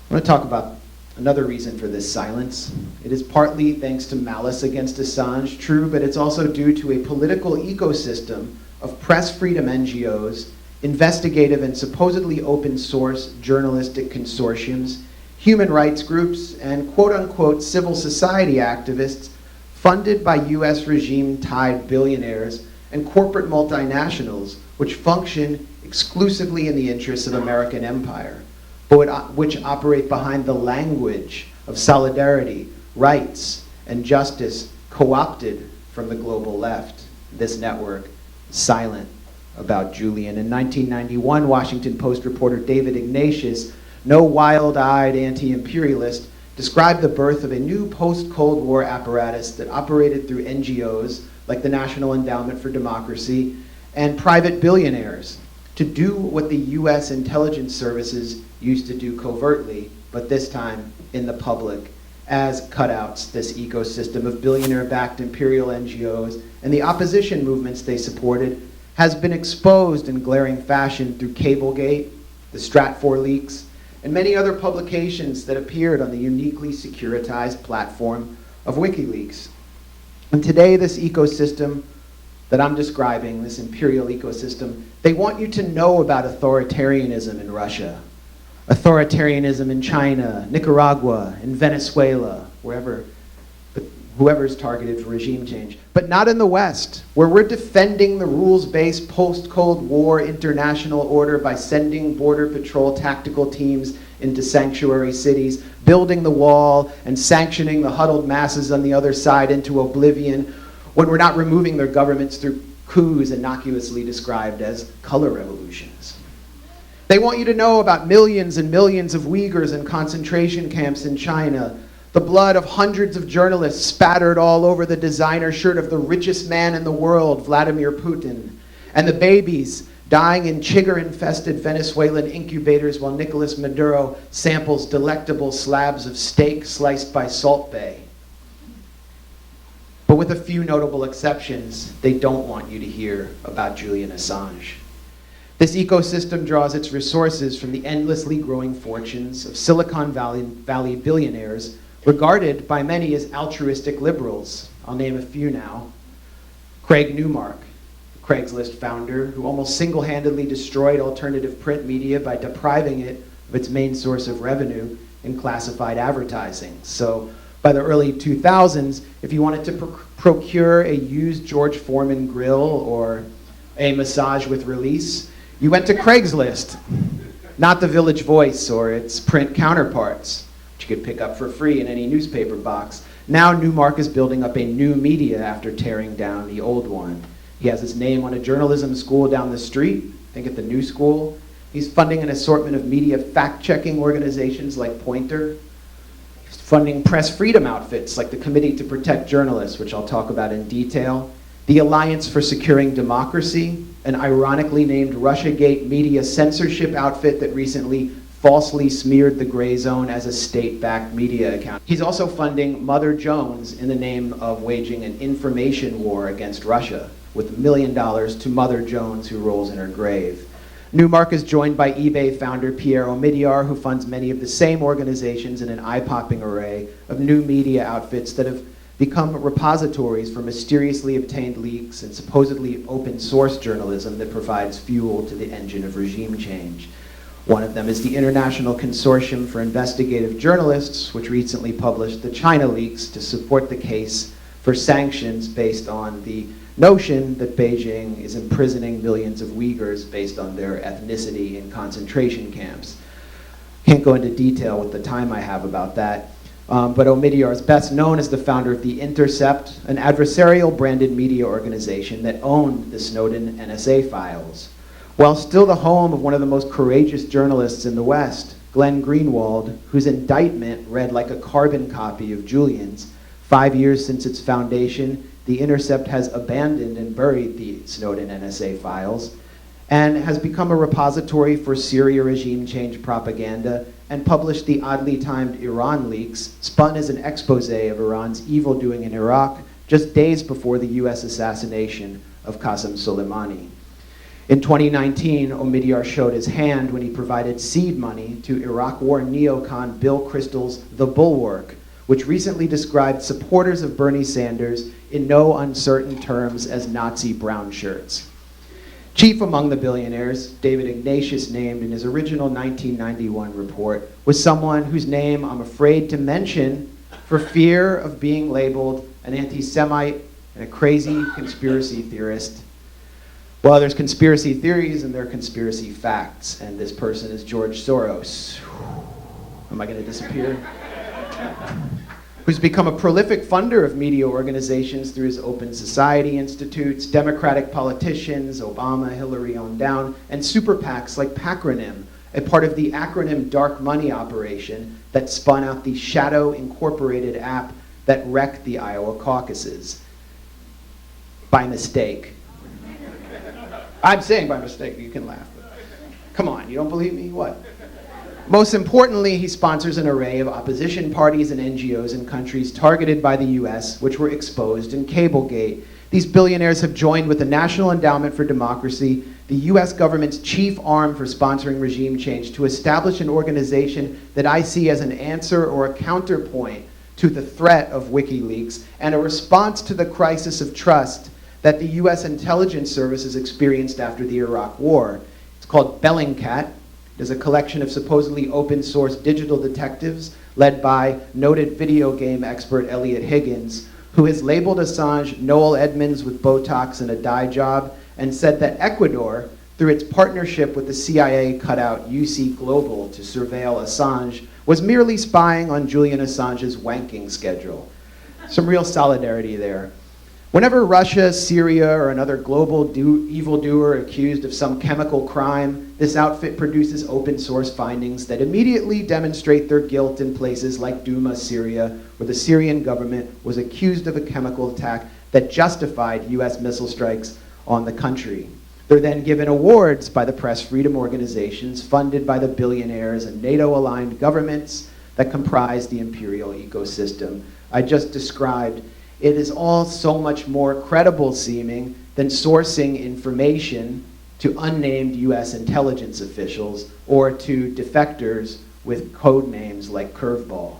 I want to talk about another reason for this silence. It is partly thanks to malice against Assange, true, but it's also due to a political ecosystem of press freedom NGOs, investigative and supposedly open source journalistic consortiums, human rights groups, and quote-unquote civil society activists funded by US regime-tied billionaires and corporate multinationals which function exclusively in the interests of American empire, but which operate behind the language of solidarity, rights, and justice co-opted from the global left. This network silent about Julian. In 1991, Washington Post reporter David Ignatius, no wild-eyed anti-imperialist, described the birth of a new post-Cold War apparatus that operated through NGOs like the National Endowment for Democracy and private billionaires to do what the US intelligence services used to do covertly, but this time in the public, as cutouts. This ecosystem of billionaire-backed imperial NGOs and the opposition movements they supported has been exposed in glaring fashion through Cablegate, the Stratfor leaks, and many other publications that appeared on the uniquely securitized platform of WikiLeaks. And today, this ecosystem that I'm describing, this imperial ecosystem, they want you to know about authoritarianism in Russia, authoritarianism in China, Nicaragua, in Venezuela, whoever's targeted for regime change, but not in the West, where we're defending the rules-based post-Cold War international order by sending Border Patrol tactical teams into sanctuary cities, building the wall, and sanctioning the huddled masses on the other side into oblivion, when we're not removing their governments through coups innocuously described as color revolutions. They want you to know about millions and millions of Uyghurs in concentration camps in China, the blood of hundreds of journalists spattered all over the designer shirt of the richest man in the world, Vladimir Putin, and the babies dying in chigger-infested Venezuelan incubators while Nicolas Maduro samples delectable slabs of steak sliced by Salt Bae. But with a few notable exceptions, they don't want you to hear about Julian Assange. This ecosystem draws its resources from the endlessly growing fortunes of Silicon Valley billionaires regarded by many as altruistic liberals. I'll name a few now. Craig Newmark, the Craigslist founder, who almost single-handedly destroyed alternative print media by depriving it of its main source of revenue in classified advertising. So by the early 2000s, if you wanted to procure a used George Foreman grill or a massage with release, you went to Craigslist, not the Village Voice or its print counterparts, which you could pick up for free in any newspaper box. Now Newmark is building up a new media after tearing down the old one. He has his name on a journalism school down the street, I think at the New School. He's funding an assortment of media fact-checking organizations like Pointer. He's funding press freedom outfits like the Committee to Protect Journalists, which I'll talk about in detail, the Alliance for Securing Democracy, an ironically named Russiagate media censorship outfit that recently falsely smeared the Gray Zone as a state-backed media account. He's also funding Mother Jones in the name of waging an information war against Russia, with $1 million to Mother Jones, who rolls in her grave. Newmark is joined by eBay founder Pierre Omidyar, who funds many of the same organizations in an eye-popping array of new media outfits that have become repositories for mysteriously obtained leaks and supposedly open source journalism that provides fuel to the engine of regime change. One of them is the International Consortium for Investigative Journalists, which recently published the China leaks to support the case for sanctions based on the notion that Beijing is imprisoning millions of Uyghurs based on their ethnicity in concentration camps. Can't go into detail with the time I have about that, but Omidyar is best known as the founder of The Intercept, an adversarial branded media organization that owned the Snowden NSA files. While still the home of one of the most courageous journalists in the West, Glen Greenwald, whose indictment read like a carbon copy of Julian's, 5 years since its foundation, The Intercept has abandoned and buried the Snowden NSA files and has become a repository for Syria regime change propaganda and published the oddly timed Iran leaks, spun as an expose of Iran's evil doing in Iraq just days before the US assassination of Qasem Soleimani. In 2019, Omidyar showed his hand when he provided seed money to Iraq War neocon Bill Kristol's The Bulwark, which recently described supporters of Bernie Sanders in no uncertain terms as Nazi brown shirts. Chief among the billionaires, David Ignatius named in his original 1991 report, was someone whose name I'm afraid to mention for fear of being labeled an anti-Semite and a crazy conspiracy theorist. Well, there's conspiracy theories and there are conspiracy facts, and this person is George Soros. Am I going to disappear? Who's become a prolific funder of media organizations through his Open Society Institutes, Democratic politicians, Obama, Hillary on down, and super PACs like Pacronym, a part of the acronym Dark Money operation that spun out the Shadow Incorporated app that wrecked the Iowa caucuses. By mistake. I'm saying by mistake, you can laugh. But come on, you don't believe me? What? Most importantly, he sponsors an array of opposition parties and NGOs in countries targeted by the US, which were exposed in Cablegate. These billionaires have joined with the National Endowment for Democracy, the US government's chief arm for sponsoring regime change, to establish an organization that I see as an answer or a counterpoint to the threat of WikiLeaks and a response to the crisis of trust that the US intelligence services experienced after the Iraq War. It's called Bellingcat. There's a collection of supposedly open source digital detectives led by noted video game expert Elliot Higgins, who has labeled Assange Noel Edmonds with Botox and a dye job, and said that Ecuador, through its partnership with the CIA, cut out UC Global to surveil Assange, was merely spying on Julian Assange's wanking schedule. Some real solidarity there. Whenever Russia, Syria, or another global evildoer accused of some chemical crime, this outfit produces open source findings that immediately demonstrate their guilt in places like Douma, Syria, where the Syrian government was accused of a chemical attack that justified US missile strikes on the country. They're then given awards by the press freedom organizations funded by the billionaires and NATO-aligned governments that comprise the imperial ecosystem I just described. It is all so much more credible seeming than sourcing information to unnamed US intelligence officials or to defectors with code names like Curveball.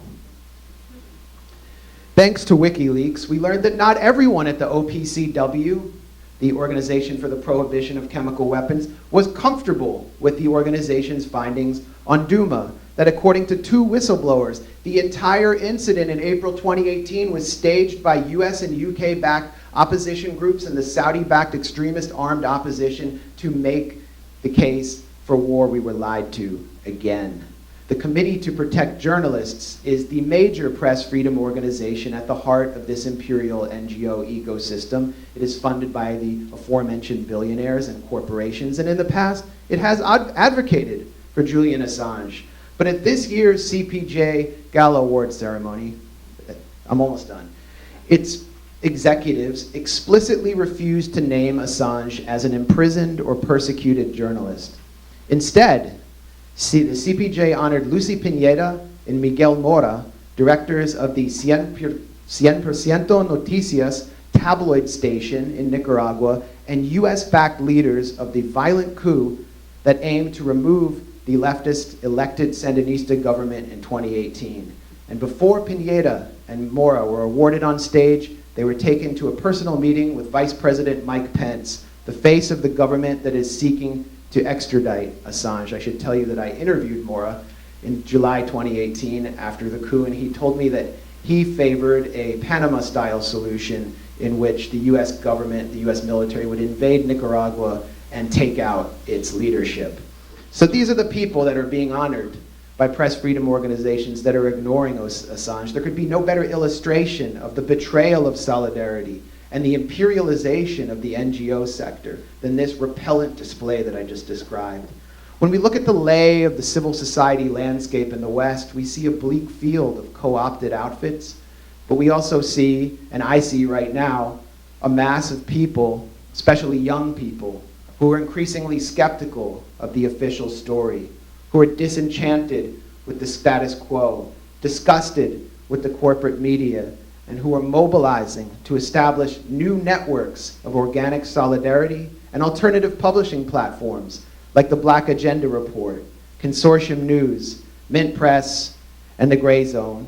Thanks to WikiLeaks, we learned that not everyone at the OPCW, the Organization for the Prohibition of Chemical Weapons, was comfortable with the organization's findings on Douma, that according to two whistleblowers, the entire incident in April 2018 was staged by US and UK-backed opposition groups and the Saudi-backed extremist armed opposition to make the case for war. We were lied to again. The Committee to Protect Journalists is the major press freedom organization at the heart of this imperial NGO ecosystem. It is funded by the aforementioned billionaires and corporations, and in the past, it has advocated for Julian Assange. But at this year's CPJ Gala Award ceremony, I'm almost done, its executives explicitly refused to name Assange as an imprisoned or persecuted journalist. Instead, the CPJ honored Lucy Pineda and Miguel Mora, directors of the 100% Noticias tabloid station in Nicaragua, and US-backed leaders of the violent coup that aimed to remove the leftist elected Sandinista government in 2018. And before Pineda and Mora were awarded on stage, they were taken to a personal meeting with Vice President Mike Pence, the face of the government that is seeking to extradite Assange. I should tell you that I interviewed Mora in July 2018 after the coup, and he told me that he favored a Panama-style solution in which the US government, the US military, would invade Nicaragua and take out its leadership. So these are the people that are being honored by press freedom organizations that are ignoring Assange. There could be no better illustration of the betrayal of solidarity and the imperialization of the NGO sector than this repellent display that I just described. When we look at the lay of the civil society landscape in the West, we see a bleak field of co-opted outfits, but we also see, and I see right now, a mass of people, especially young people, who are increasingly skeptical of the official story, who are disenchanted with the status quo, disgusted with the corporate media, and who are mobilizing to establish new networks of organic solidarity and alternative publishing platforms like the Black Agenda Report, Consortium News, Mint Press, and The Gray Zone,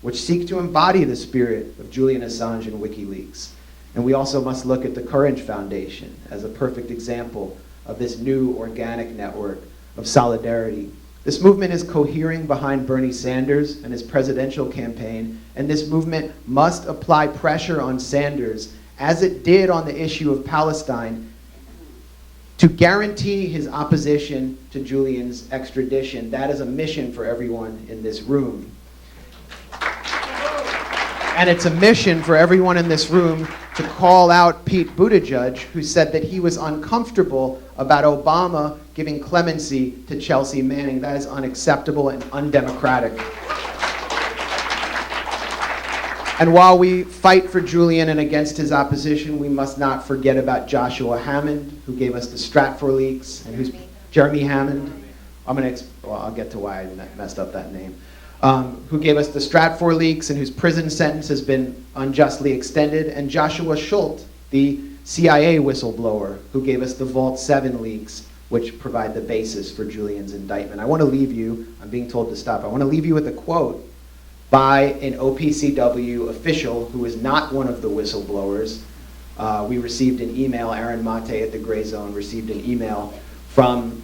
which seek to embody the spirit of Julian Assange and WikiLeaks. And we also must look at the Courage Foundation as a perfect example of this new organic network of solidarity. This movement is cohering behind Bernie Sanders and his presidential campaign, and this movement must apply pressure on Sanders, as it did on the issue of Palestine, to guarantee his opposition to Julian's extradition. That is a mission for everyone in this room. And it's a mission for everyone in this room to call out Pete Buttigieg, who said that he was uncomfortable about Obama giving clemency to Chelsea Manning. That is unacceptable and undemocratic. And while we fight for Julian and against his opposition, we must not forget about Joshua Hammond, who gave us the Stratfor leaks, and who's Jeremy Hammond. I'll get to why I messed up that name. Who gave us the Stratfor leaks and whose prison sentence has been unjustly extended, and Joshua Schultz, the CIA whistleblower, who gave us the Vault 7 leaks, which provide the basis for Julian's indictment. I want to leave you, I'm being told to stop, I want to leave you with a quote by an OPCW official who is not one of the whistleblowers. We received an email, Aaron Mate at the Gray Zone received an email from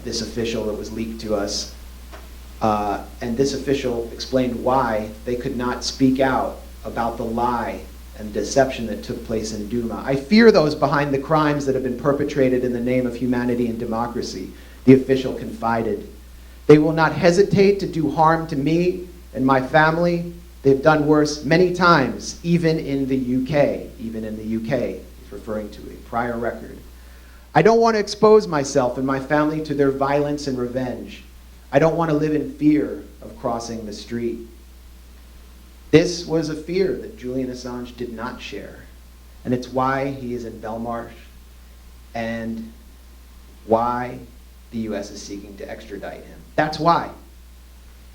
this official that was leaked to us. And this official explained why they could not speak out about the lie and deception that took place in Duma. I fear those behind the crimes that have been perpetrated in the name of humanity and democracy, the official confided. They will not hesitate to do harm to me and my family. They've done worse many times, even in the UK. Even in the UK, he's referring to a prior record. I don't want to expose myself and my family to their violence and revenge. I don't want to live in fear of crossing the street. This was a fear that Julian Assange did not share. And it's why he is in Belmarsh and why the US is seeking to extradite him. That's why.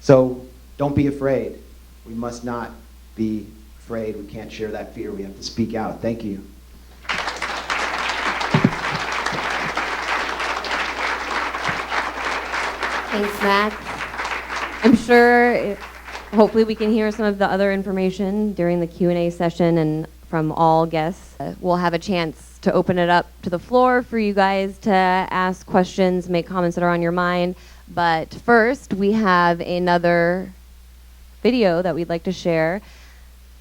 So don't be afraid. We must not be afraid. We can't share that fear. We have to speak out. Thank you. Thanks, Matt. I'm sure, hopefully we can hear some of the other information during the Q&A session and from all guests. We'll have a chance to open it up to the floor for you guys to ask questions, make comments that are on your mind. But first, we have another video that we'd like to share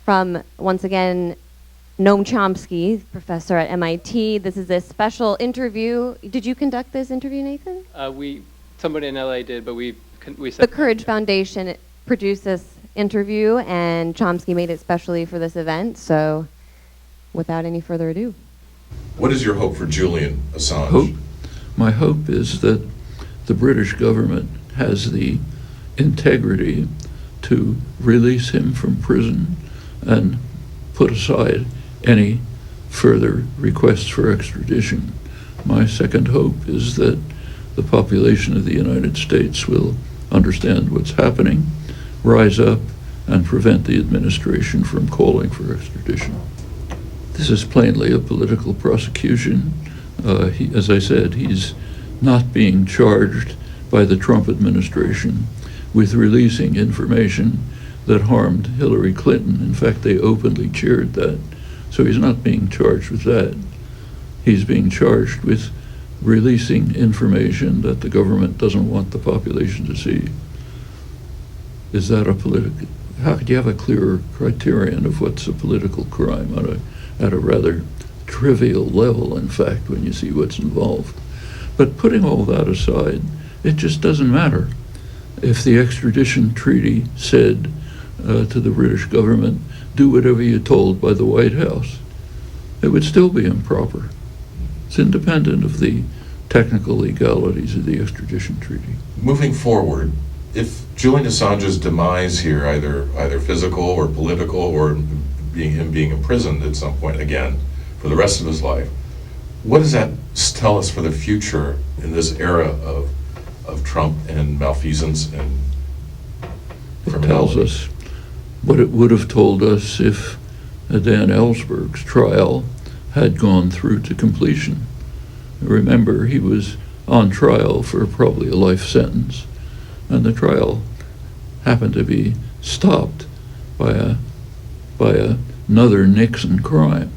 from, once again, Noam Chomsky, professor at MIT. This is a special interview. Did you conduct this interview, Nathan? Somebody in LA did, but we The Courage Foundation produced this interview, and Chomsky made it specially for this event. So, without any further ado, what is your hope for Julian Assange? Hope? My hope is that the British government has the integrity to release him from prison and put aside any further requests for extradition. My second hope is that the population of the United States will understand what's happening, rise up, and prevent the administration from calling for extradition. This is plainly a political prosecution. As I said, he's not being charged by the Trump administration with releasing information that harmed Hillary Clinton. In fact, they openly cheered that. So he's not being charged with that. He's being charged with releasing information that the government doesn't want the population to see. Is that a political? How could you have a clearer criterion of what's a political crime at a rather trivial level, in fact, when you see what's involved? But putting all that aside, it just doesn't matter. If the extradition treaty said to the British government, do whatever you're told by the White House, it would still be improper. It's independent of the technical legalities of the extradition treaty. Moving forward, if Julian Assange's demise here, either physical or political, or him being imprisoned at some point again for the rest of his life, what does that tell us for the future in this era of Trump and malfeasance and criminality? It tells us what it would have told us if Dan Ellsberg's trial had gone through to completion. Remember, he was on trial for probably a life sentence, and the trial happened to be stopped by another Nixon crime.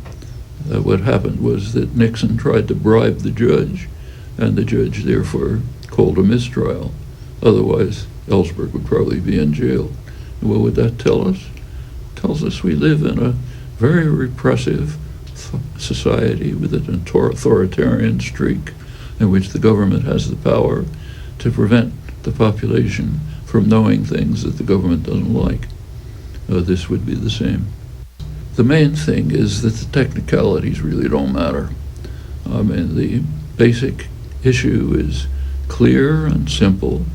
What happened was that Nixon tried to bribe the judge, and the judge therefore called a mistrial. Otherwise, Ellsberg would probably be in jail. And what would that tell us? It tells us we live in a very repressive society with an authoritarian streak in which the government has the power to prevent the population from knowing things that the government doesn't like. This would be the same. The main thing is that the technicalities really don't matter. I mean, the basic issue is clear and simple.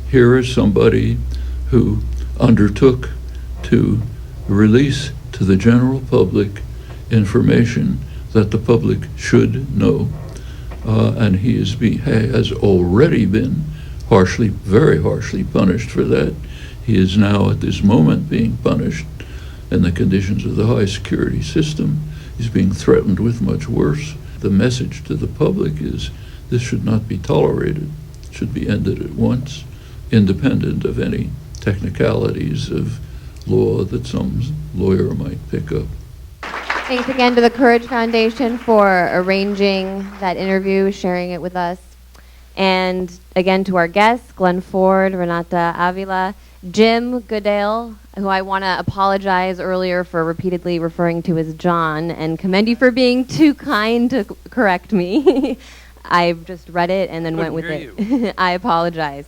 Here is somebody who undertook to release to the general public information that the public should know, and he has already been very harshly punished for that. He is now at this moment being punished in the conditions of the high security system. He's being threatened with much worse. The message to the public is this should not be tolerated. It should be ended at once, independent of any technicalities of law that some lawyer might pick up. Thanks again to the Courage Foundation for arranging that interview, sharing it with us. And again to our guests, Glen Ford, Renata Avila, Jim Goodale, who I want to apologize earlier for repeatedly referring to as John, and commend you for being too kind to correct me. I've just read it and then went with it. I apologize.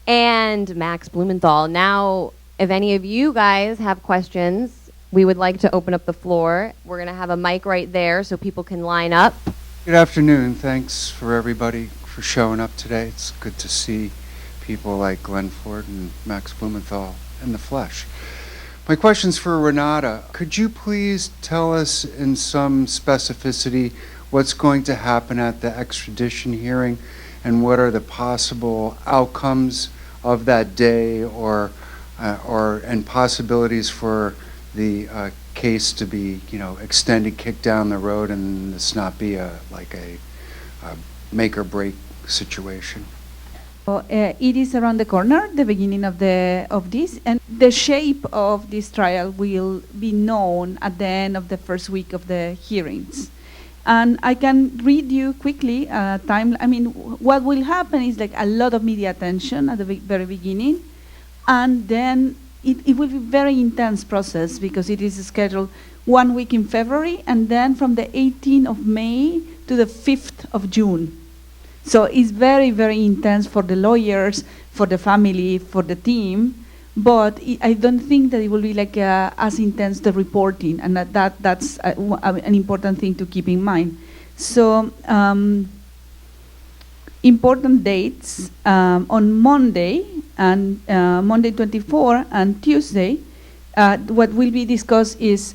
And Max Blumenthal. Now, if any of you guys have questions, we would like to open up the floor. We're going to have a mic right there so people can line up. Good afternoon. Thanks for everybody for showing up today. It's good to see people like Glen Ford and Max Blumenthal in the flesh. My question's for Renata. Could you please tell us in some specificity what's going to happen at the extradition hearing and what are the possible outcomes of that day and possibilities for the case to be, extended, kicked down the road, and this not be a make or break situation? It is around the corner, the beginning of this, and the shape of this trial will be known at the end of the first week of the hearings. And I can read you quickly what will happen is like a lot of media attention at the very beginning, and then it will be a very intense process because it is scheduled 1 week in February and then from the 18th of May to the 5th of June. So it's very, very intense for the lawyers, for the family, for the team, but I don't think that it will be like as intense the reporting, and that's an important thing to keep in mind. So important dates on Monday and Monday 24 and Tuesday. What will be discussed is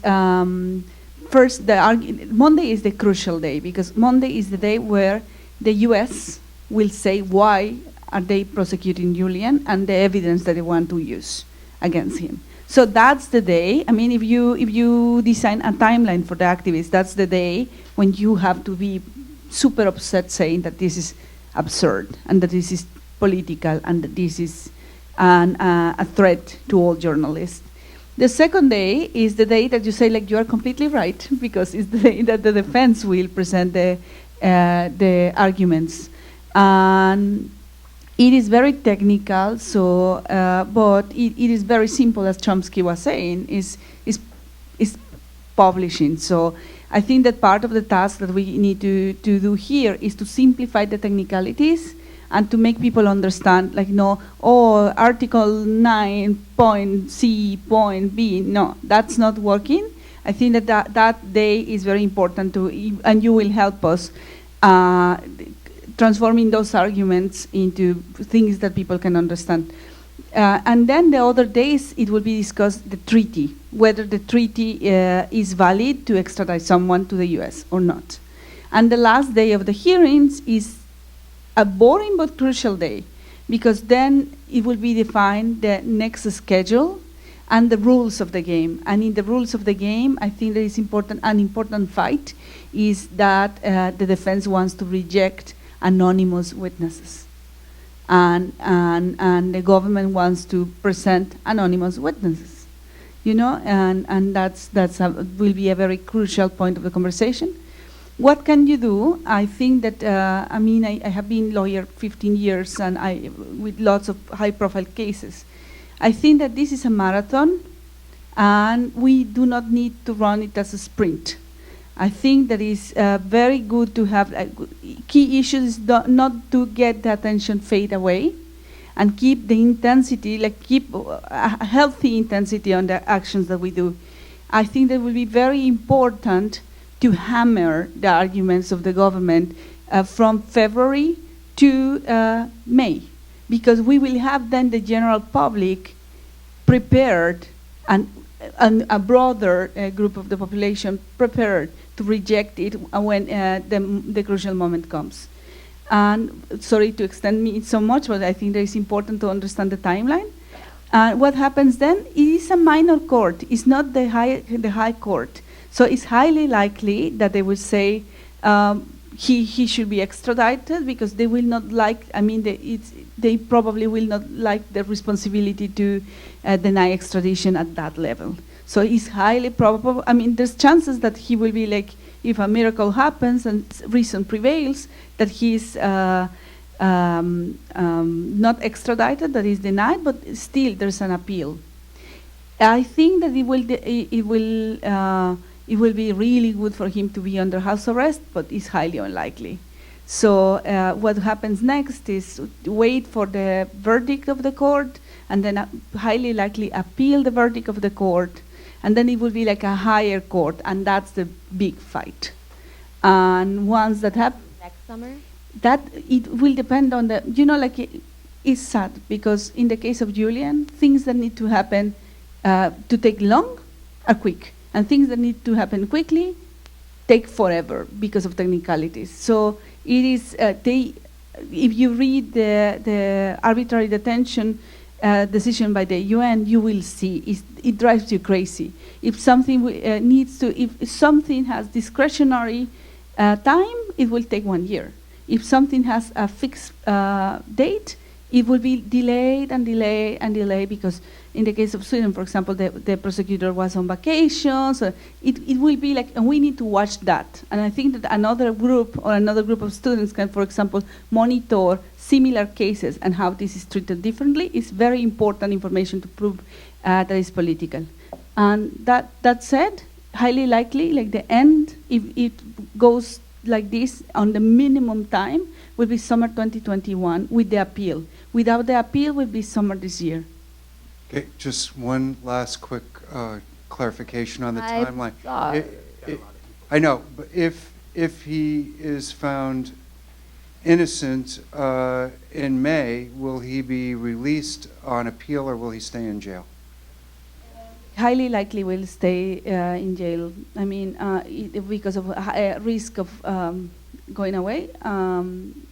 first Monday is the crucial day because Monday is the day where the U.S. will say why are they prosecuting Julian and the evidence that they want to use against him. So that's the day. I mean, if you design a timeline for the activists, that's the day when you have to be super upset saying that this is absurd and that this is political and that this is and a threat to all journalists. The second day is the day that you say, like, you are completely right, because it's the day that the defense will present the arguments. And it is very technical, so but it is very simple, as Chomsky was saying, is publishing. So I think that part of the task that we need to do here is to simplify the technicalities and to make people understand, like, no, oh, Article 9, point C, point B. No, that's not working. I think that day is very important and you will help us transforming those arguments into things that people can understand. And then the other days, it will be discussed the treaty, whether the treaty is valid to extradite someone to the US or not. And the last day of the hearings is a boring but crucial day, because then it will be defined the next schedule and the rules of the game. And in the rules of the game, I think that is an important fight is that the defense wants to reject anonymous witnesses. And the government wants to present anonymous witnesses, you know, and that's will be a very crucial point of the conversation. What can you do? I think that, I mean, I have been lawyer 15 years and with lots of high-profile cases. I think that this is a marathon and we do not need to run it as a sprint. I think that it's very good to have key issues not to get the attention fade away and keep the intensity, like keep a healthy intensity on the actions that we do. I think that will be very important to hammer the arguments of the government from February to May, because we will have then the general public prepared and a broader group of the population prepared to reject it when the crucial moment comes. And sorry to extend me so much, but I think that it's important to understand the timeline. What happens then? It is a minor court. It's not the high court. So it's highly likely that they will say he should be extradited, because they will not like, I mean, they probably will not like the responsibility to deny extradition at that level. So it's highly probable, I mean, there's chances that he will be like, if a miracle happens and reason prevails, that he's not extradited, that is denied, but still there's an appeal. I think that it will be really good for him to be under house arrest, but it's highly unlikely. So what happens next is wait for the verdict of the court, and then highly likely appeal the verdict of the court, and then it will be like a higher court, and that's the big fight. And once that happens, next summer, that it will depend on the, you know, like it's sad, because in the case of Julian, things that need to happen to take long are quick, and things that need to happen quickly take forever because of technicalities. So it is, if you read the arbitrary detention decision by the UN, you will see it drives you crazy. If something if something has discretionary time, it will take 1 year. If something has a fixed date, it will be delayed and delayed and delayed, because in the case of Sweden, for example, the prosecutor was on vacation, so it will be like, and we need to watch that. And I think that another group of students can, for example, monitor similar cases and how this is treated differently. Is very important information to prove that it's political. And that said, highly likely, like the end, if it goes like this on the minimum time, will be summer 2021 with the appeal. Without the appeal, will be summer this year. Okay, just one last quick clarification on the timeline. I know, but if he is found innocent in May, will he be released on appeal, or will he stay in jail? Highly likely will stay in jail. I mean, because of risk of going away.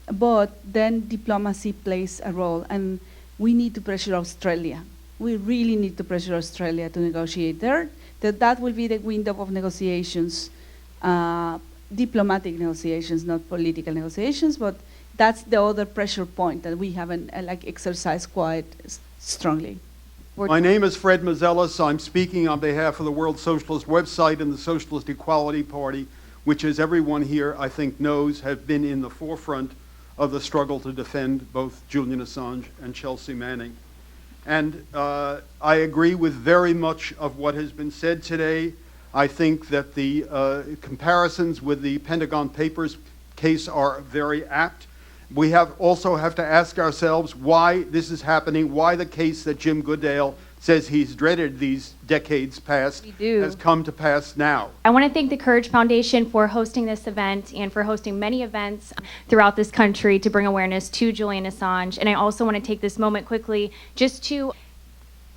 But then diplomacy plays a role, and we need to pressure Australia. We really need to pressure Australia to negotiate there. That will be the window of negotiations, diplomatic negotiations, not political negotiations. But that's the other pressure point that we haven't exercised quite strongly. My name is Fred Mazelis. I'm speaking on behalf of the World Socialist website and the Socialist Equality Party, which, as everyone here I think knows, have been in the forefront of the struggle to defend both Julian Assange and Chelsea Manning. And I agree with very much of what has been said today. I think that the comparisons with the Pentagon Papers case are very apt. We also have to ask ourselves why this is happening, why the case that Jim Goodale says he's dreaded these decades past has come to pass now. I want to thank the Courage Foundation for hosting this event and for hosting many events throughout this country to bring awareness to Julian Assange. And I also want to take this moment quickly just to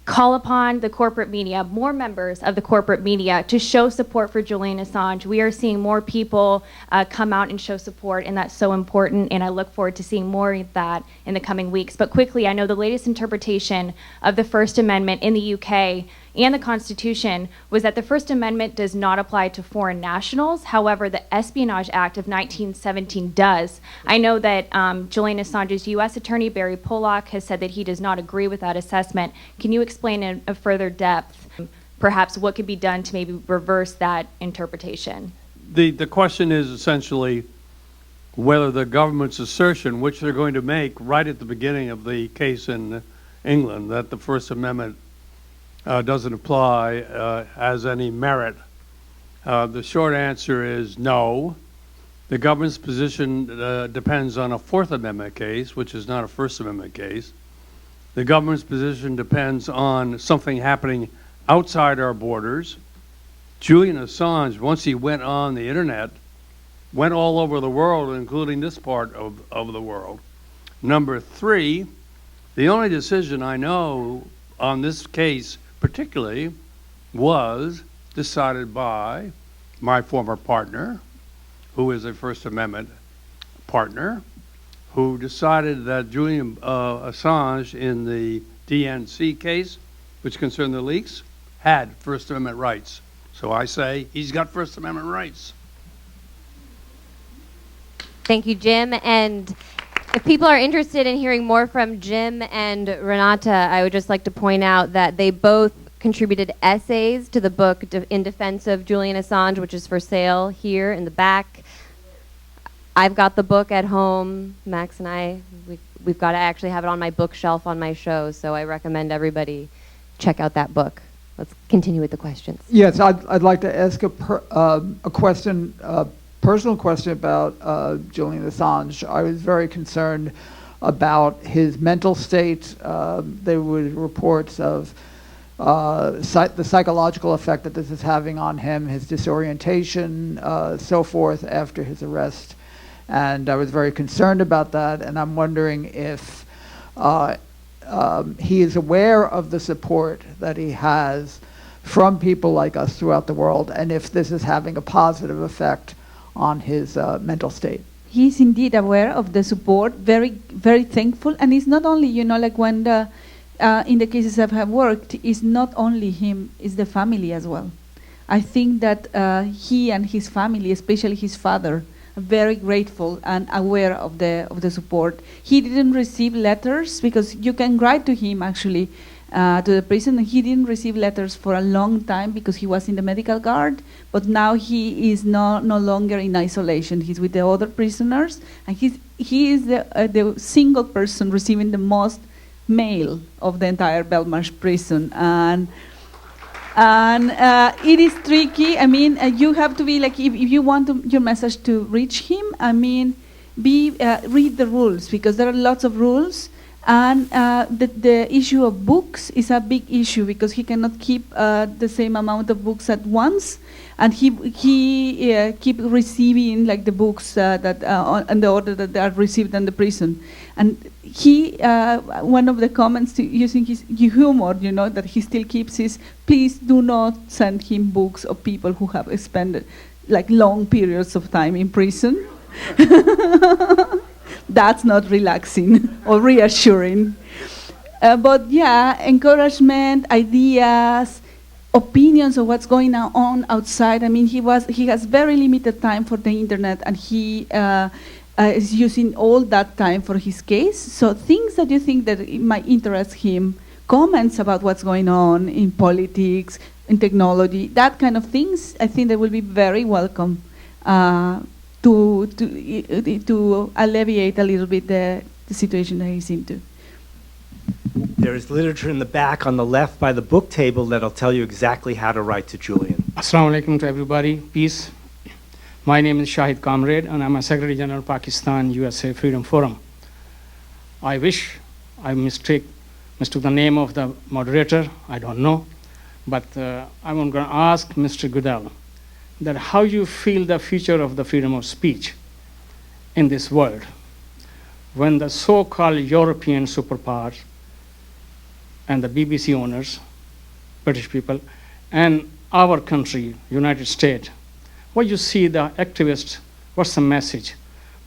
call upon the corporate media, more members of the corporate media, to show support for Julian Assange. We are seeing more people come out and show support, and that's so important, and I look forward to seeing more of that in the coming weeks. But quickly, I know the latest interpretation of the First Amendment in the UK and the Constitution was that the First Amendment does not apply to foreign nationals. However, the Espionage Act of 1917 does. I know that Julian Assange's U.S. Attorney, Barry Pollock, has said that he does not agree with that assessment. Can you explain in a further depth, perhaps, what could be done to maybe reverse that interpretation? The question is essentially whether the government's assertion, which they're going to make right at the beginning of the case in England, that the First Amendment doesn't apply, has any merit. The short answer is no. The government's position depends on a Fourth Amendment case, which is not a First Amendment case. The government's position depends on something happening outside our borders. Julian Assange, once he went on the internet, went all over the world, including this part of the world. Number three, the only decision I know on this case particularly was decided by my former partner, who is a First Amendment partner, who decided that Julian Assange in the DNC case, which concerned the leaks, had First Amendment rights. So I say he's got First Amendment rights. Thank you, Jim. And if people are interested in hearing more from Jim and Renata, I would just like to point out that they both contributed essays to the book In Defense of Julian Assange, which is for sale here in the back. I've got the book at home. Max and I, we've got to actually have it on my bookshelf on my show, so I recommend everybody check out that book. Let's continue with the questions. Yes, I'd like to ask a question, personal question about Julian Assange. I was very concerned about his mental state. There were reports of the psychological effect that this is having on him, his disorientation, so forth after his arrest. And I was very concerned about that, and I'm wondering if he is aware of the support that he has from people like us throughout the world, and if this is having a positive effect on his mental state. He's indeed aware of the support, very, very thankful, and it's not only, you know, like when in the cases I have worked, it's not only him, it's the family as well. I think that he and his family, especially his father, are very grateful and aware of the support. He didn't receive letters, because you can write to him actually, to the prison. He didn't receive letters for a long time because he was in the medical guard, but now he is no longer in isolation. He's with the other prisoners, and he is the single person receiving the most mail of the entire Belmarsh prison. And it is tricky. I mean, you have to be like, if you want your message to reach him, I mean, read the rules, because there are lots of rules. And the issue of books is a big issue, because he cannot keep the same amount of books at once, and he keep receiving like the books that and the order that they are received in the prison. And he one of the comments using his humor, you know, that he still keeps is, please do not send him books of people who have spent like long periods of time in prison. That's not relaxing or reassuring. But yeah, encouragement, ideas, opinions of what's going on outside. I mean, he has very limited time for the internet, and he is using all that time for his case. So things that you think that it might interest him comments about what's going on in politics, in technology, that kind of things, I think they will be very welcome to alleviate a little bit the situation that he's into. There is literature in the back on the left by the book table that'll tell you exactly how to write to Julian. Assalamu alaikum to everybody. Peace. My name is Shahid Kamred, and I'm a Secretary General Pakistan USA Freedom Forum. I wish I mistook the name of the moderator. I don't know. But I'm going to ask Mr. Goodale that how you feel the future of the freedom of speech in this world when the so-called European superpowers and the BBC owners, British people, and our country, United States, what you see the activists, what's the message?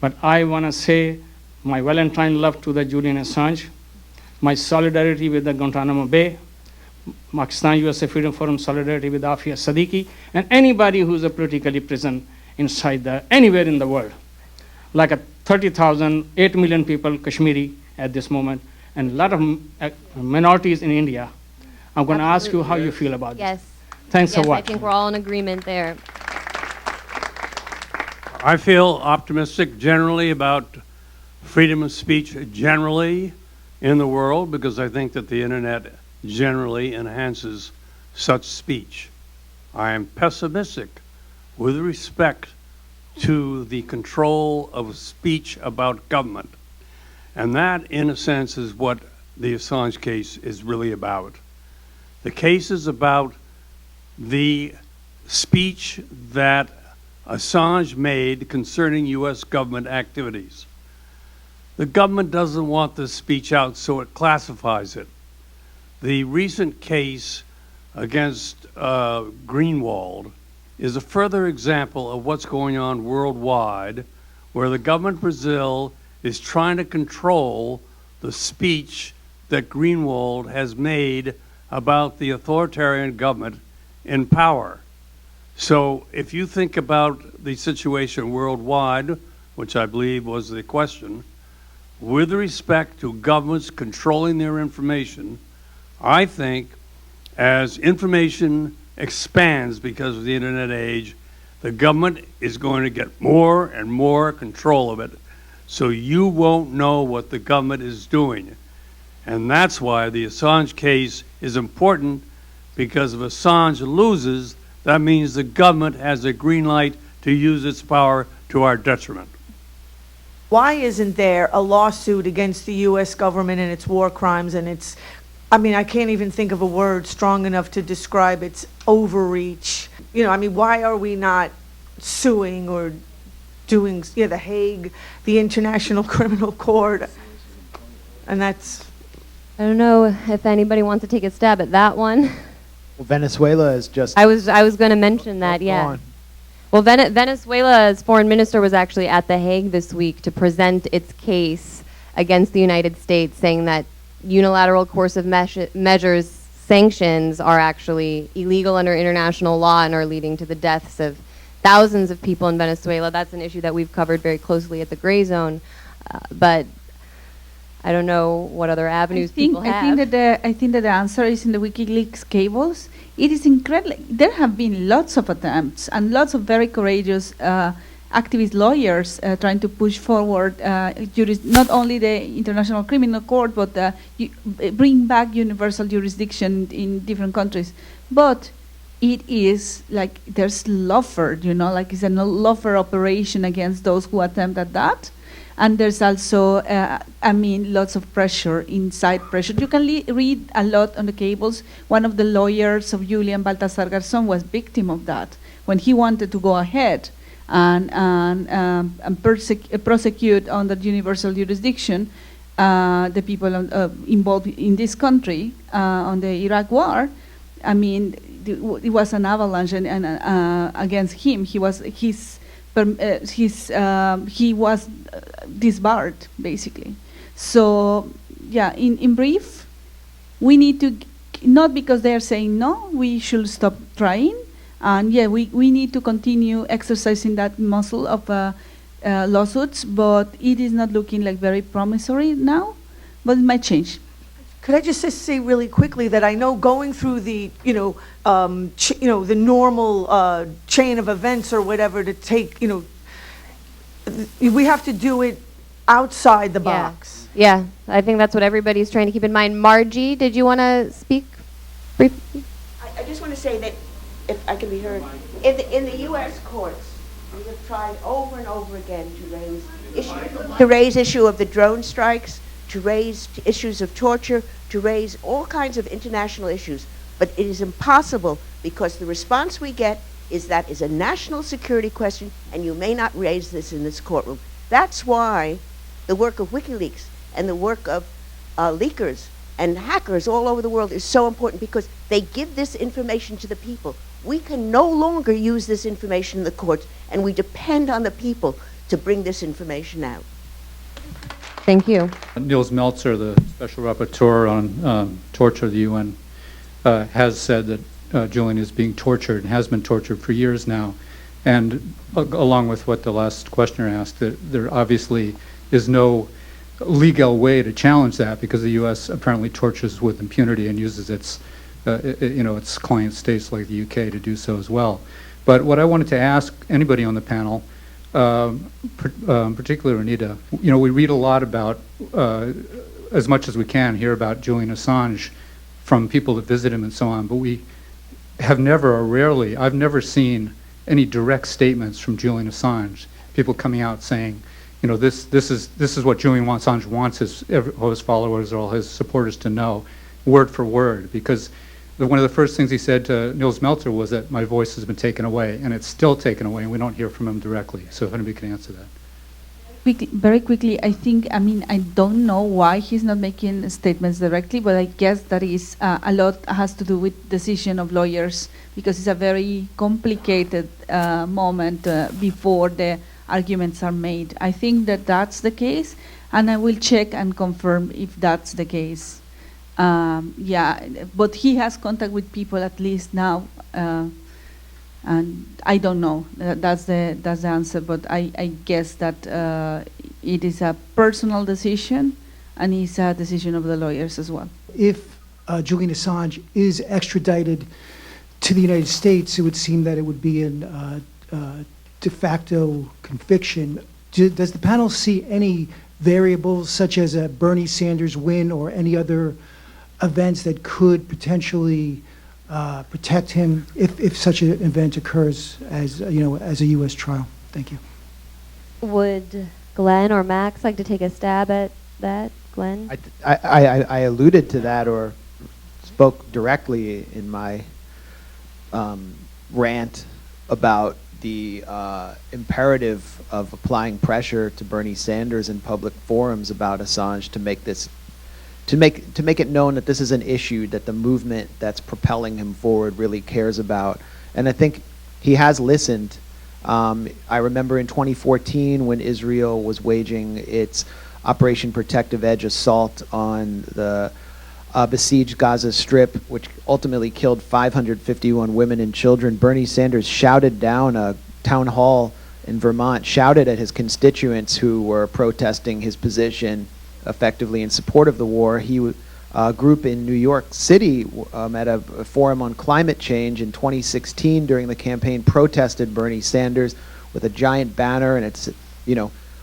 But I want to say my Valentine love to the Julian Assange, my solidarity with the Guantanamo Bay, Pakistan USA Freedom Forum solidarity with Afia Siddiqui, and anybody who's a politically present inside anywhere in the world. Like 30,000, 8 million people, Kashmiri at this moment, and a lot of minorities in India. I'm going to ask you how you feel about this. Yes. Thanks yes, a lot. I think we're all in agreement there. I feel optimistic generally about freedom of speech generally in the world because I think that the internet generally enhances such speech. I am pessimistic with respect to the control of speech about government. And that, in a sense, is what the Assange case is really about. The case is about the speech that Assange made concerning U.S. government activities. The government doesn't want this speech out, so it classifies it. The recent case against Greenwald is a further example of what's going on worldwide, where the government of Brazil is trying to control the speech that Greenwald has made about the authoritarian government in power. So if you think about the situation worldwide, which I believe was the question, with respect to governments controlling their information, I think as information expands because of the internet age, the government is going to get more and more control of it, so you won't know what the government is doing. And that's why the Assange case is important, because if Assange loses, that means the government has a green light to use its power to our detriment. Why isn't there a lawsuit against the U.S. government and its war crimes and its, I mean, I can't even think of a word strong enough to describe its overreach. You know, I mean, why are we not suing or doing, yeah, the Hague, the International Criminal Court? And that's... I don't know if anybody wants to take a stab at that one. Well, Venezuela is just... I was going to mention that, yeah. Well, Venezuela's foreign minister was actually at The Hague this week to present its case against the United States, saying that unilateral coercive measures, sanctions, are actually illegal under international law and are leading to the deaths of thousands of people in Venezuela. That's an issue that we've covered very closely at the Gray Zone, but I don't know what other avenues people have. I think that the answer is in the WikiLeaks cables. It is incredible. There have been lots of attempts and lots of very courageous activist lawyers trying to push forward not only the International Criminal Court, but bring back universal jurisdiction in different countries. But it is like there's lawfare, you know, like it's a lawfare operation against those who attempt at that. And there's also, I mean, lots of pressure, inside pressure. You can read a lot on the cables. One of the lawyers of Julian Baltasar Garzón was victim of that when he wanted to go ahead and prosecute under universal jurisdiction the people involved in this country on the Iraq war. I mean, it was an avalanche against him. He was disbarred, basically. So, yeah, in brief, we need to, not because they're saying no, we should stop trying, and yeah, we need to continue exercising that muscle of lawsuits, but it is not looking like very promissory now, but it might change. Could I just say really quickly that I know going through the, the normal chain of events or whatever to take, we have to do it outside the box. Yeah, I think that's what everybody's trying to keep in mind. Margie, did you want to speak briefly? I just want to say that, if I can be heard, in the U.S. courts, we have tried over and over again to raise issue of the drone strikes, to raise issues of torture, to raise all kinds of international issues. But it is impossible because the response we get is that is a national security question and you may not raise this in this courtroom. That's why the work of WikiLeaks and the work of leakers and hackers all over the world is so important, because they give this information to the people. We can no longer use this information in the courts, and we depend on the people to bring this information out. Thank you. Niels Meltzer, the Special Rapporteur on Torture of the UN, has said that Julian is being tortured and has been tortured for years now. And along with what the last questioner asked, that there obviously is no legal way to challenge that, because the U.S. apparently tortures with impunity and uses its client states like the UK to do so as well. But what I wanted to ask anybody on the panel, particularly Renata, we read a lot about, as much as we can, hear about Julian Assange from people that visit him and so on, but we have never, or rarely, I've never seen any direct statements from Julian Assange, people coming out saying, this is what Julian Assange wants all his followers or all his supporters to know, word for word, because one of the first things he said to Niels Meltzer was that my voice has been taken away, and it's still taken away, and we don't hear from him directly. So if anybody can answer that. Very quickly, I don't know why he's not making statements directly, but I guess that is a lot has to do with decision of lawyers, because it's a very complicated moment before the arguments are made. I think that that's the case, and I will check and confirm if that's the case. But he has contact with people at least now, and I don't know. That's the answer. But I guess that it is a personal decision, and it's a decision of the lawyers as well. If Julian Assange is extradited to the United States, it would seem that it would be an de facto conviction. Does the panel see any variables, such as a Bernie Sanders win or any other events that could potentially protect him if such an event occurs as a U.S. trial? Thank you. Would Glenn or Max like to take a stab at that? Glenn? I alluded to that, or spoke directly in my rant about the imperative of applying pressure to Bernie Sanders in public forums about Assange to make this, to make it known that this is an issue that the movement that's propelling him forward really cares about. And I think he has listened. I remember in 2014 when Israel was waging its Operation Protective Edge assault on the besieged Gaza Strip, which ultimately killed 551 women and children. Bernie Sanders shouted down a town hall in Vermont, shouted at his constituents who were protesting his position effectively in support of the war. A group in New York City at a forum on climate change in 2016 during the campaign protested Bernie Sanders with a giant banner, and it's,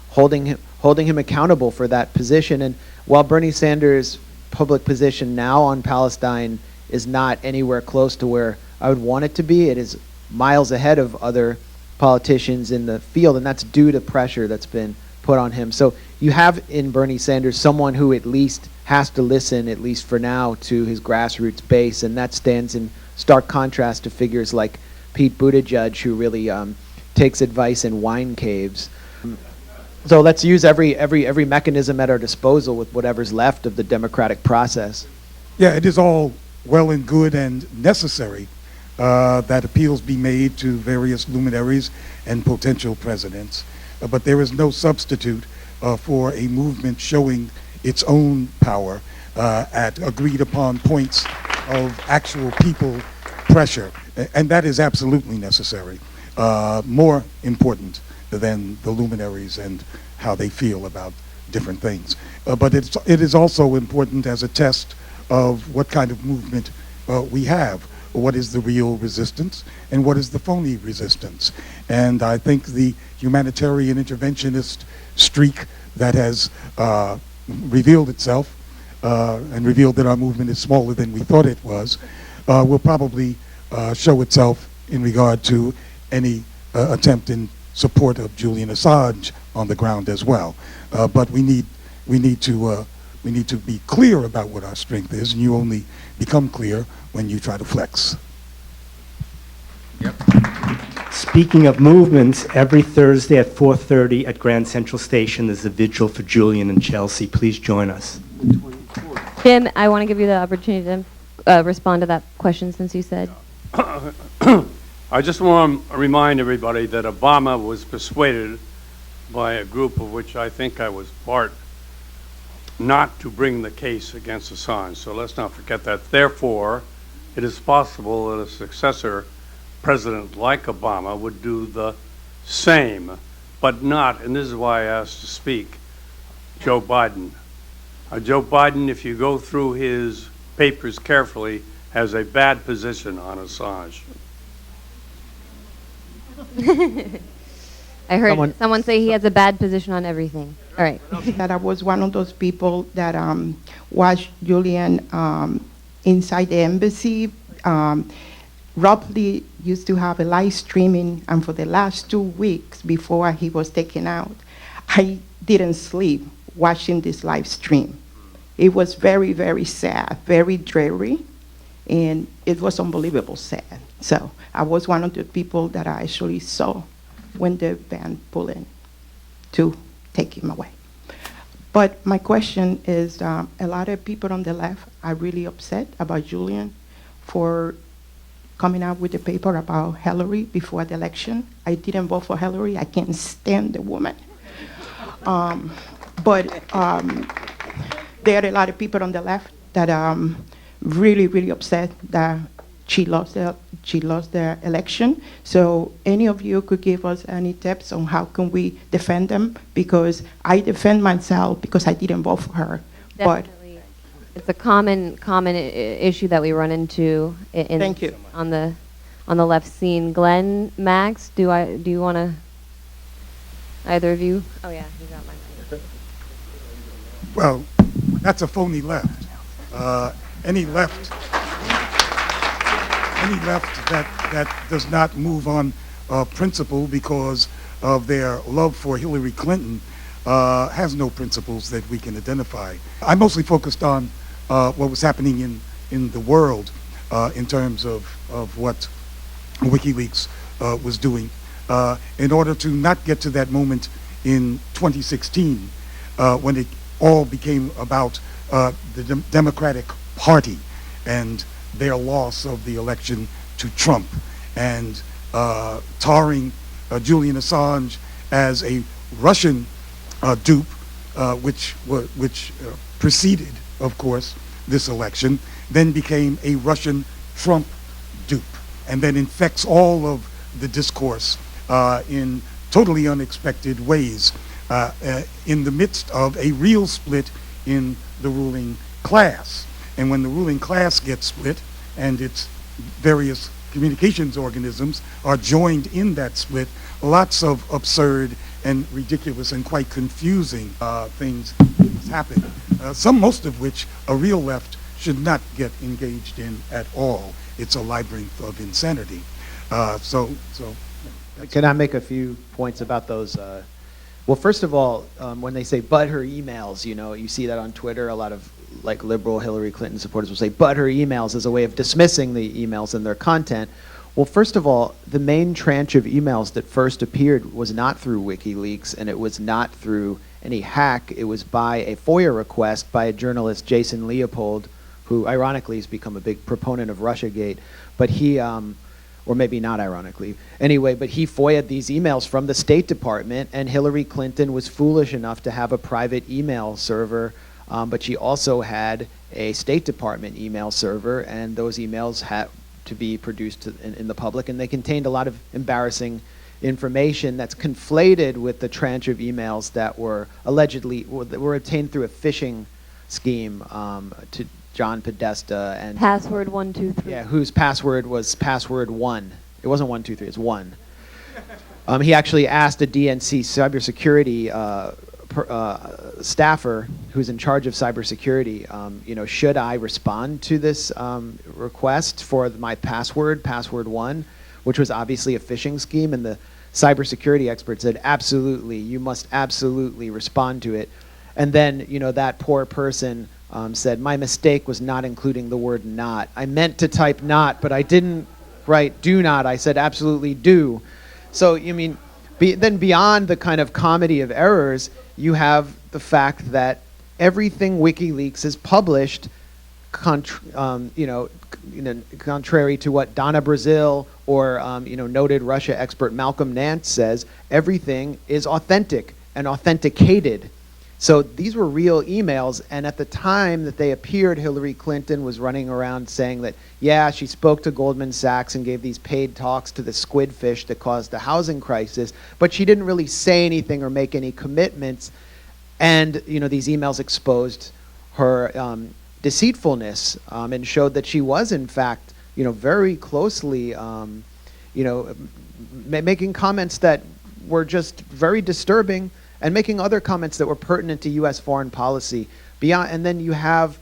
holding him accountable for that position. And while Bernie Sanders' public position now on Palestine is not anywhere close to where I would want it to be, it is miles ahead of other politicians in the field, and that's due to pressure that's been put on him. So you have in Bernie Sanders someone who at least has to listen, at least for now, to his grassroots base, and that stands in stark contrast to figures like Pete Buttigieg, who really takes advice in wine caves. So let's use every mechanism at our disposal with whatever's left of the democratic process. Yeah, it is all well and good and necessary that appeals be made to various luminaries and potential presidents, but there is no substitute for a movement showing its own power at agreed upon points of actual people pressure, and that is absolutely necessary, more important than the luminaries and how they feel about different things. But it is also important as a test of what kind of movement we have. What is the real resistance and what is the phony resistance? And I think the humanitarian interventionist streak that has revealed itself and revealed that our movement is smaller than we thought it was will probably show itself in regard to any attempt in support of Julian Assange on the ground as well. But we need to be clear about what our strength is, and you only become clear when you try to flex. Speaking of movements, every Thursday at 4:30 at Grand Central Station, there's a vigil for Julian and Chelsea. Please join us. Jim, I want to give you the opportunity to respond to that question since you said. I just want to remind everybody that Obama was persuaded by a group of which I think I was part not to bring the case against Assange. So let's not forget that. Therefore, it is possible that a successor president like Obama would do the same, but not, and this is why I asked to speak, Joe Biden. Joe Biden, if you go through his papers carefully, has a bad position on Assange. I heard someone say he has a bad position on everything. All right. That I was one of those people that watched Julian inside the embassy. Rob Lee used to have a live streaming, and for the last 2 weeks before he was taken out, I didn't sleep watching this live stream. It was very, very sad, very dreary, and it was unbelievable sad. So I was one of the people that I actually saw when the van pulled in to take him away. But my question is, a lot of people on the left are really upset about Julian for coming out with a paper about Hillary before the election. I didn't vote for Hillary. I can't stand the woman. But there are a lot of people on the left that are really, really upset that she lost the election. So any of you could give us any tips on how can we defend them? Because I defend myself because I didn't vote for her. Definitely. It's a common issue that we run into Thank you. on the left scene. Glenn, Max, do you want to? Either of you? Oh yeah, you got my mic. Well, that's a phony left. Any left that does not move on principle because of their love for Hillary Clinton has no principles that we can identify. I'm mostly focused on what was happening in the world in terms of what WikiLeaks was doing in order to not get to that moment in 2016 when it all became about the Democratic Party and their loss of the election to Trump and tarring Julian Assange as a Russian dupe, which preceded, of course, this election, then became a Russian Trump dupe, and then infects all of the discourse in totally unexpected ways in the midst of a real split in the ruling class. And when the ruling class gets split and its various communications organisms are joined in that split, lots of absurd and ridiculous and quite confusing things happen, most of which a real left should not get engaged in at all. It's a labyrinth of insanity. Can I make a few points about those? Well, first of all, when they say "but her emails," you see that on Twitter. A lot of liberal Hillary Clinton supporters will say "but her emails" as a way of dismissing the emails and their content. Well, first of all, the main tranche of emails that first appeared was not through WikiLeaks, and it was not through any hack. It was by a FOIA request by a journalist, Jason Leopold, who ironically has become a big proponent of Russiagate. But he, or maybe not ironically, anyway, but he FOIA'd these emails from the State Department, and Hillary Clinton was foolish enough to have a private email server, but she also had a State Department email server, and those emails had to be produced in the public, and they contained a lot of embarrassing information that's conflated with the tranche of emails that were allegedly, were obtained through a phishing scheme to John Podesta and Password 123. yeah, whose password was password 1. It wasn't 123, it's 1. He actually asked a DNC cybersecurity staffer who's in charge of cybersecurity, should I respond to this request for my password 1, which was obviously a phishing scheme, and the cybersecurity expert said, absolutely, you must absolutely respond to it. And then, that poor person said, my mistake was not including the word not. I meant to type not, but I didn't write do not. I said absolutely do. So, then beyond the kind of comedy of errors, you have the fact that everything WikiLeaks has published, contrary to what Donna Brazil or noted Russia expert Malcolm Nance says, everything is authentic and authenticated. So these were real emails, and at the time that they appeared, Hillary Clinton was running around saying that, yeah, she spoke to Goldman Sachs and gave these paid talks to the squidfish that caused the housing crisis, but she didn't really say anything or make any commitments. And these emails exposed her deceitfulness and showed that she was, in fact, very closely, making comments that were just very disturbing, and making other comments that were pertinent to U.S. foreign policy. And then you have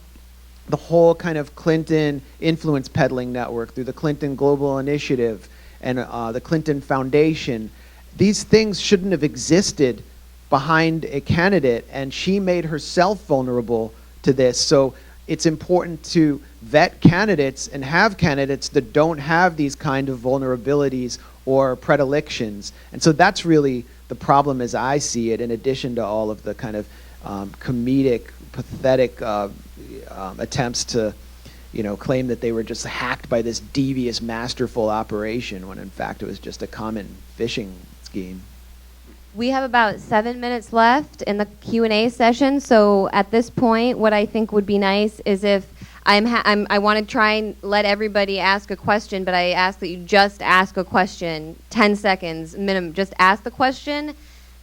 the whole kind of Clinton influence peddling network through the Clinton Global Initiative and the Clinton Foundation. These things shouldn't have existed behind a candidate, and she made herself vulnerable to this. So it's important to vet candidates and have candidates that don't have these kind of vulnerabilities or predilections. And so that's really the problem as I see it, in addition to all of the kind of comedic, pathetic attempts to claim that they were just hacked by this devious, masterful operation, when in fact it was just a common phishing scheme. We have about 7 minutes left in the Q&A session, so at this point, what I think would be nice is if I want to try and let everybody ask a question, but I ask that you just ask a question, 10 seconds minimum. Just ask the question,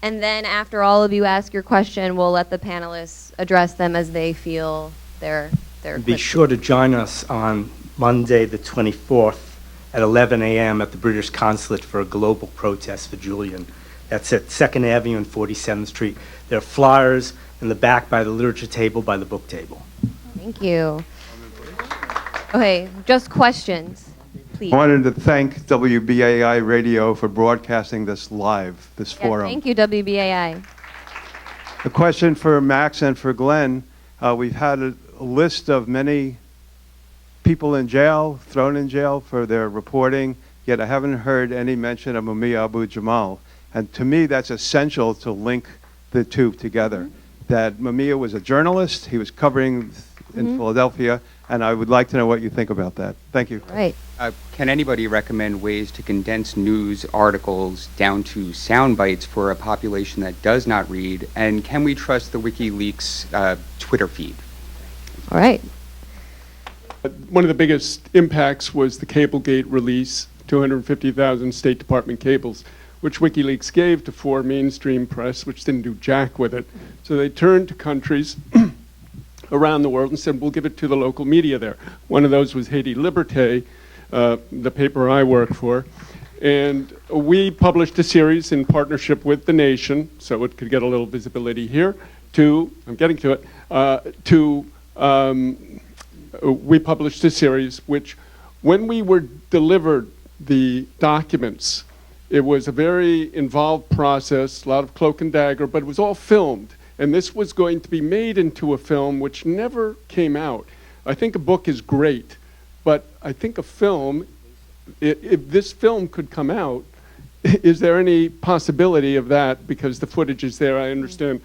and then after all of you ask your question, we'll let the panelists address them as they feel their Be sure to join us on Monday the 24th at 11 a.m. at the British Consulate for a global protest for Julian. That's at 2nd Avenue and 47th Street. There are flyers in the back by the literature table, by the book table. Thank you. Okay, just questions, please. I wanted to thank WBAI Radio for broadcasting this live, this forum. Thank you, WBAI. A question for Max and for Glenn. We've had a list of many people in jail, thrown in jail for their reporting, yet I haven't heard any mention of Mumia Abu-Jamal. And to me, that's essential to link the two together. That Mumia was a journalist, he was covering in Philadelphia, and I would like to know what you think about that. Thank you. Right. Can anybody recommend ways to condense news articles down to sound bites for a population that does not read? And can we trust the WikiLeaks Twitter feed? All right. One of the biggest impacts was the Cablegate release, 250,000 State Department cables, which WikiLeaks gave to 4 mainstream press, which didn't do jack with it. So they turned to countries around the world and said, we'll give it to the local media there. One of those was Haiti Liberté, the paper I work for. And we published a series in partnership with The Nation, so it could get a little visibility here, I'm getting to it, we published a series which, when we were delivered the documents, it was a very involved process, a lot of cloak and dagger, but it was all filmed. And this was going to be made into a film which never came out. I think a book is great, but I think a film, if this film could come out, is there any possibility of that? Because the footage is there. I understand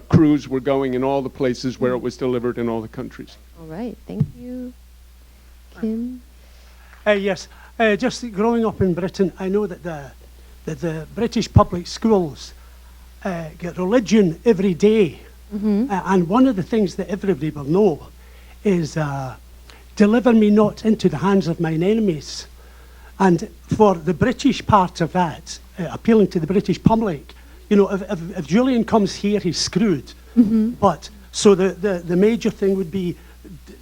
crews were going in all the places where it was delivered in all the countries. All right, thank you. Kim? Yes, just growing up in Britain, I know that the British public schools get religion every day. And one of the things that everybody will know is deliver me not into the hands of mine enemies. And for the British part of that, appealing to the British public, if Julian comes here, he's screwed. But so the major thing would be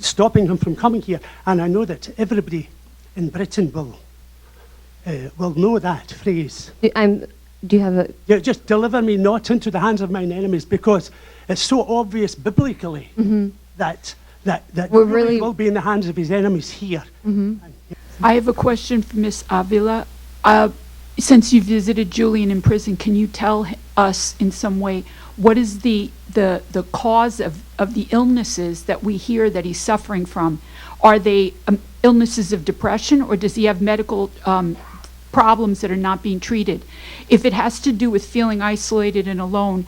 stopping him from coming here. And I know that everybody in Britain will know that phrase. Do you have a... Yeah, just deliver me not into the hands of mine enemies, because it's so obvious biblically that We're really will be in the hands of his enemies here. I have a question for Ms. Avila. Since you visited Julian in prison, can you tell us in some way what is the cause of the illnesses that we hear that he's suffering from? Are they illnesses of depression, or does he have medical problems that are not being treated? If it has to do with feeling isolated and alone,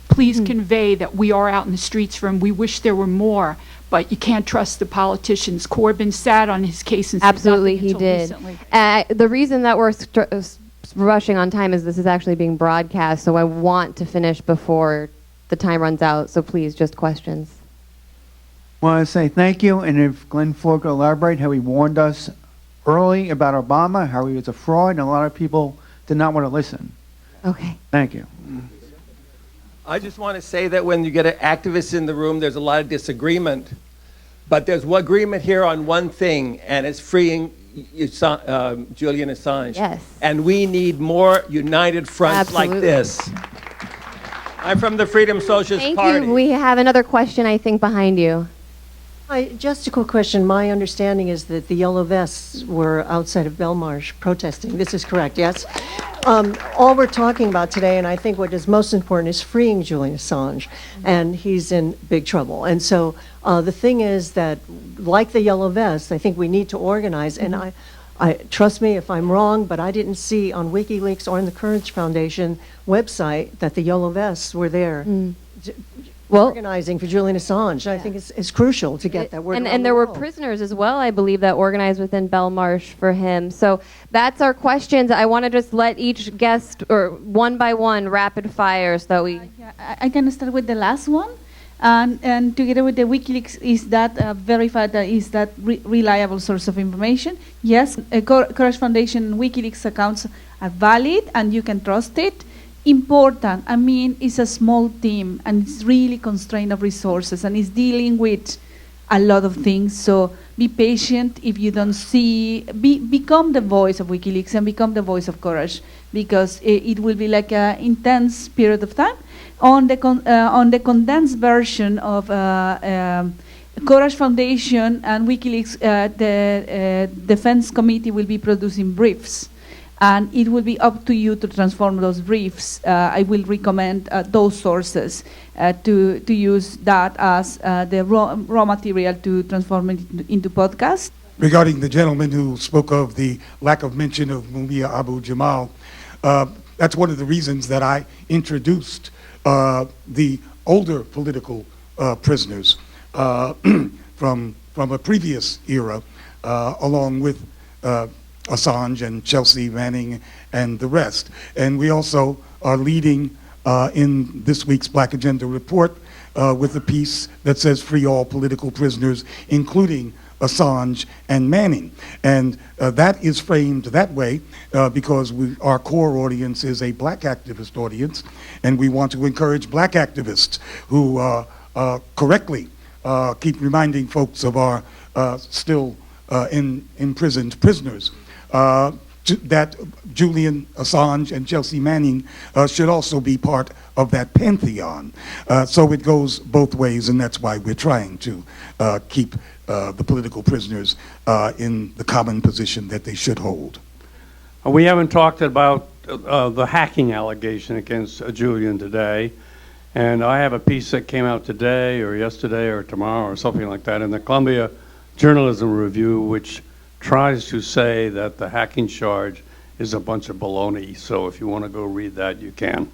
please convey that we are out in the streets for him. We wish there were more, but you can't trust the politicians. Corbyn sat on his case and said Absolutely, nothing he until did. recently. The reason that we're rushing on time is this is actually being broadcast, so I want to finish before the time runs out. So please, just questions. I want to say thank you, and if Glen Ford could elaborate how he warned us early about Obama, how he was a fraud, and a lot of people did not want to listen. Okay. Thank you. I just want to say that when you get an activist in the room, there's a lot of disagreement. But there's one agreement here on one thing, and it's freeing Julian Assange. Yes. And we need more united fronts Absolutely. like this. I'm from the Freedom Socialist Thank Party. you. We have another question, I think, behind you. Just a quick question. My understanding is that the yellow vests were outside of Belmarsh protesting. This is correct, yes? All we're talking about today, and I think what is most important, is freeing Julian Assange, and he's in big trouble. And so the thing is that, like the yellow vests, I think we need to organize, and I trust me if I'm wrong, but I didn't see on WikiLeaks or in the Courage Foundation website that the yellow vests were there. Organizing for Julian Assange, I think is crucial to get that word. And there were prisoners as well, I believe, that organized within Belmarsh for him. So that's our questions. I want to just let each guest, or one by one, rapid fire, so that we... I can start with the last one. And together with the WikiLeaks, is that verified, is that reliable source of information? Yes, Courage Foundation and WikiLeaks accounts are valid, and you can trust it. Important, I mean, it's a small team, and it's really constrained of resources, and it's dealing with a lot of things. So be patient. If you don't see, become the voice of WikiLeaks and become the voice of Courage, because it will be like an intense period of time. On the condensed version of Courage Foundation and WikiLeaks, the Defense Committee will be producing briefs. And it will be up to you to transform those briefs. I will recommend those sources to use that as the raw material to transform it into podcast. Regarding the gentleman who spoke of the lack of mention of Mumia Abu-Jamal, that's one of the reasons that I introduced the older political prisoners from a previous era, along with Assange and Chelsea Manning and the rest. And we also are leading in this week's Black Agenda report with a piece that says free all political prisoners, including Assange and Manning. And that is framed that way because our core audience is a black activist audience, and we want to encourage black activists who correctly keep reminding folks of our still imprisoned prisoners. That Julian Assange and Chelsea Manning should also be part of that pantheon. So it goes both ways, and that's why we're trying to keep the political prisoners in the common position that they should hold. We haven't talked about the hacking allegation against Julian today, and I have a piece that came out today or yesterday or tomorrow or something like that in the Columbia Journalism Review, which tries to say that the hacking charge is a bunch of baloney. So if you want to go read that, you can.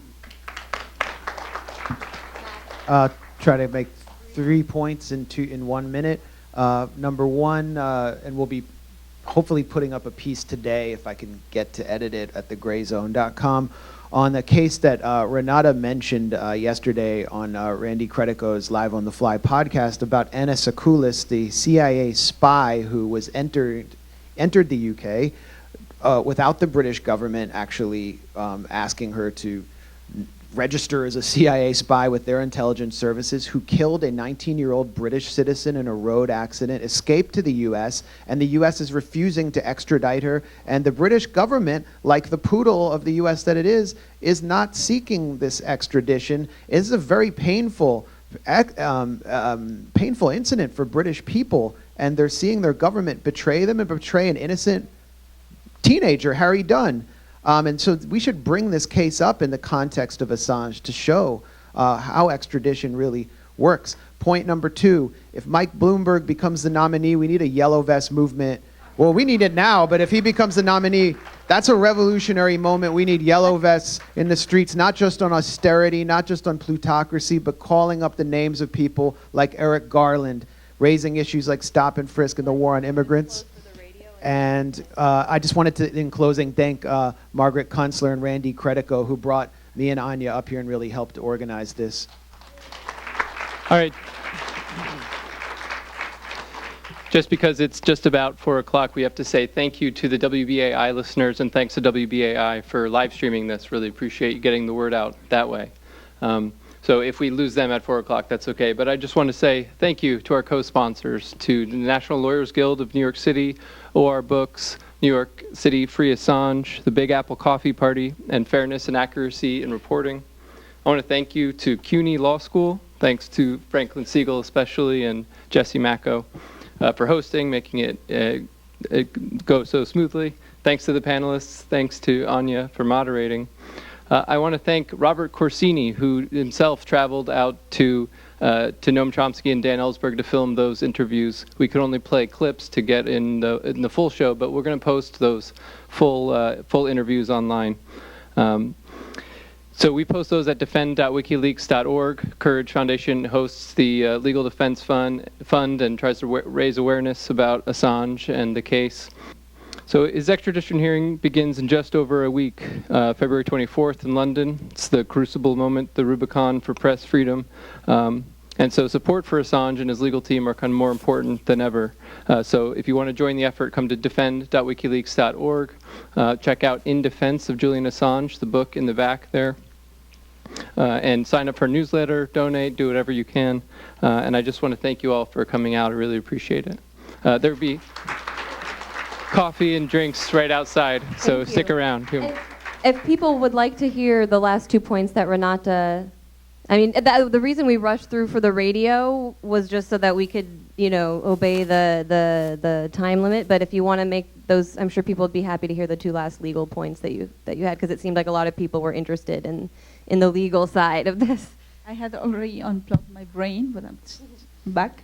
Try to make 3 points in 1 minute. Number one, and we'll be hopefully putting up a piece today, if I can get to edit it, at thegrayzone.com, on the case that Renata mentioned yesterday on Randy Credico's Live on the Fly podcast about Anna Sakoulis, the CIA spy who was entered the UK without the British government actually asking her to register as a CIA spy with their intelligence services, who killed a 19-year-old British citizen in a road accident, escaped to the U.S., and the U.S. is refusing to extradite her. And the British government, like the poodle of the U.S. that it is not seeking this extradition. It is a very painful incident for British people, and they're seeing their government betray them and betray an innocent teenager, Harry Dunn. And so we should bring this case up in the context of Assange to show how extradition really works. Point number 2, if Mike Bloomberg becomes the nominee, we need a yellow vest movement. Well, we need it now, but if he becomes the nominee, that's a revolutionary moment. We need yellow vests in the streets, not just on austerity, not just on plutocracy, but calling up the names of people like Eric Garland, raising issues like stop and frisk and the war on immigrants. And I just wanted to, in closing, thank Margaret Kunstler and Randy Credico, who brought me and Anya up here and really helped organize this. All right. Just because it's just about 4 o'clock, we have to say thank you to the WBAI listeners, and thanks to WBAI for live streaming this. Really appreciate you getting the word out that way. So if we lose them at 4 o'clock, that's okay. But I just want to say thank you to our co-sponsors, to the National Lawyers Guild of New York City, OR Books, New York City Free Assange, the Big Apple Coffee Party, and Fairness and Accuracy in Reporting. I want to thank you to CUNY Law School, thanks to Franklin Siegel especially, and Jesse Macco for hosting, making it go so smoothly. Thanks to the panelists, thanks to Anya for moderating. I want to thank Robert Corsini, who himself traveled out to Noam Chomsky and Dan Ellsberg to film those interviews. We could only play clips to get in the full show, but we're going to post those full interviews online. So we post those at defend.wikileaks.org. Courage Foundation hosts the Legal Defense Fund and tries to raise awareness about Assange and the case. So his extradition hearing begins in just over a week, February 24th in London. It's the crucible moment, the Rubicon for press freedom. And so support for Assange and his legal team are kind of more important than ever. So if you want to join the effort, come to defend.wikileaks.org. Check out In Defense of Julian Assange, the book in the back there. And sign up for a newsletter, donate, do whatever you can. And I just want to thank you all for coming out. I really appreciate it. There'll be coffee and drinks right outside, so stick around. If people would like to hear the last 2 points that Renata, I mean, the reason we rushed through for the radio was just so that we could, obey the time limit. But if you want to make those, I'm sure people would be happy to hear the 2 last legal points that you had, because it seemed like a lot of people were interested in the legal side of this. I had already unplugged my brain, but I'm back.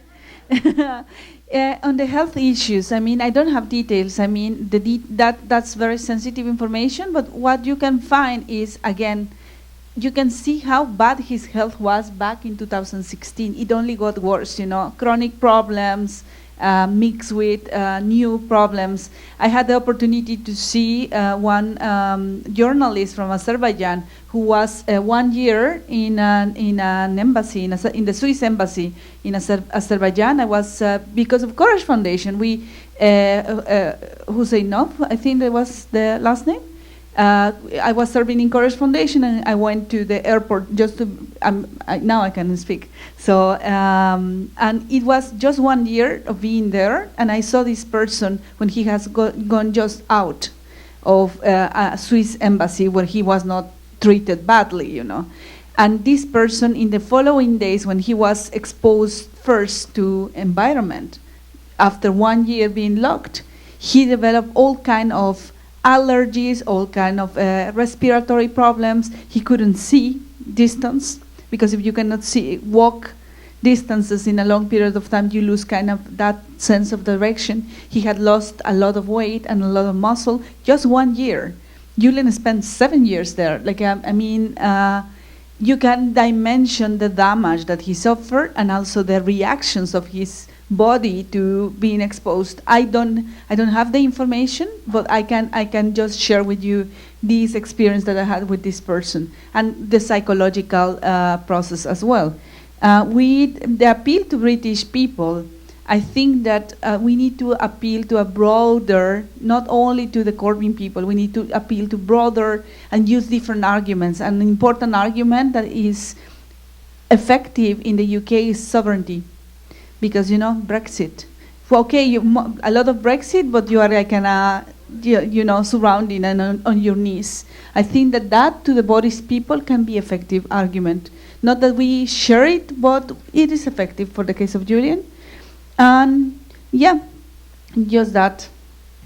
On the health issues, I mean, I don't have details. I mean, that's very sensitive information, but what you can find is, again, you can see how bad his health was back in 2016. It only got worse, chronic problems mixed with new problems. I had the opportunity to see one journalist from Azerbaijan who was 1 year in an embassy, in the Swiss embassy in Azerbaijan. I was, because of Courage Foundation, we, Husseinov, I think that was the last name. I was serving in Courage Foundation, and I went to the airport just to, now I can speak. So, and it was just 1 year of being there, and I saw this person when he has gone just out of a Swiss embassy where he was not treated badly, And this person, in the following days, when he was exposed first to environment, after 1 year being locked, he developed all kind of allergies, all kind of respiratory problems. He couldn't see distance, because if you cannot walk distances in a long period of time, you lose kind of that sense of direction. He had lost a lot of weight and a lot of muscle, just 1 year. Julian spent 7 years there. You can dimension the damage that he suffered and also the reactions of his body to being exposed. I don't have the information, but I can just share with you this experience that I had with this person and the psychological process as well. The appeal to British people, I think that we need to appeal to a broader, not only to the Corbyn people, we need to appeal to broader and use different arguments. An important argument that is effective in the UK is sovereignty. Because, Brexit. Okay, a lot of Brexit, but you are like surrounding and on your knees. I think that to the British people can be effective argument. Not that we share it, but it is effective for the case of Julian. And just that.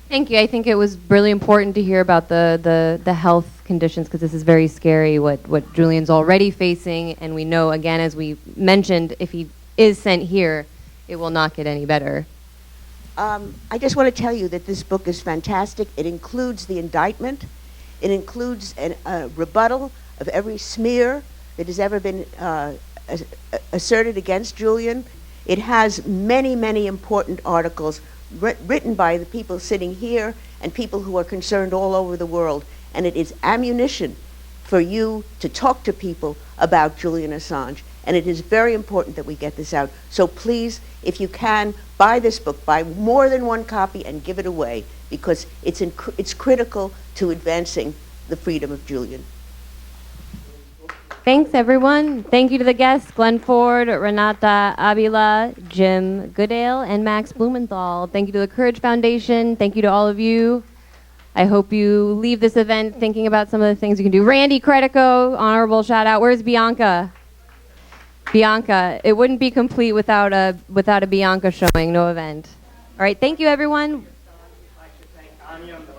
Thank you. I think it was really important to hear about the health conditions, because this is very scary what Julian's already facing, and we know, again, as we mentioned, if he is sent here, it will not get any better. I just want to tell you that this book is fantastic. It includes the indictment. It includes a rebuttal of every smear that has ever been asserted against Julian. It has many, many important articles written by the people sitting here and people who are concerned all over the world. And it is ammunition for you to talk to people about Julian Assange. And it is very important that we get this out. So please, if you can, buy this book, buy more than one copy and give it away, because it's critical to advancing the freedom of Julian. Thanks, everyone. Thank you to the guests, Glen Ford, Renata Avila, Jim Goodale, and Max Blumenthal. Thank you to the Courage Foundation. Thank you to all of you. I hope you leave this event thinking about some of the things you can do. Randy Credico, honorable shout out. Where's Bianca? Bianca. It wouldn't be complete without a Bianca showing, no event. All right, thank you, everyone. I'd like to thank Anya on the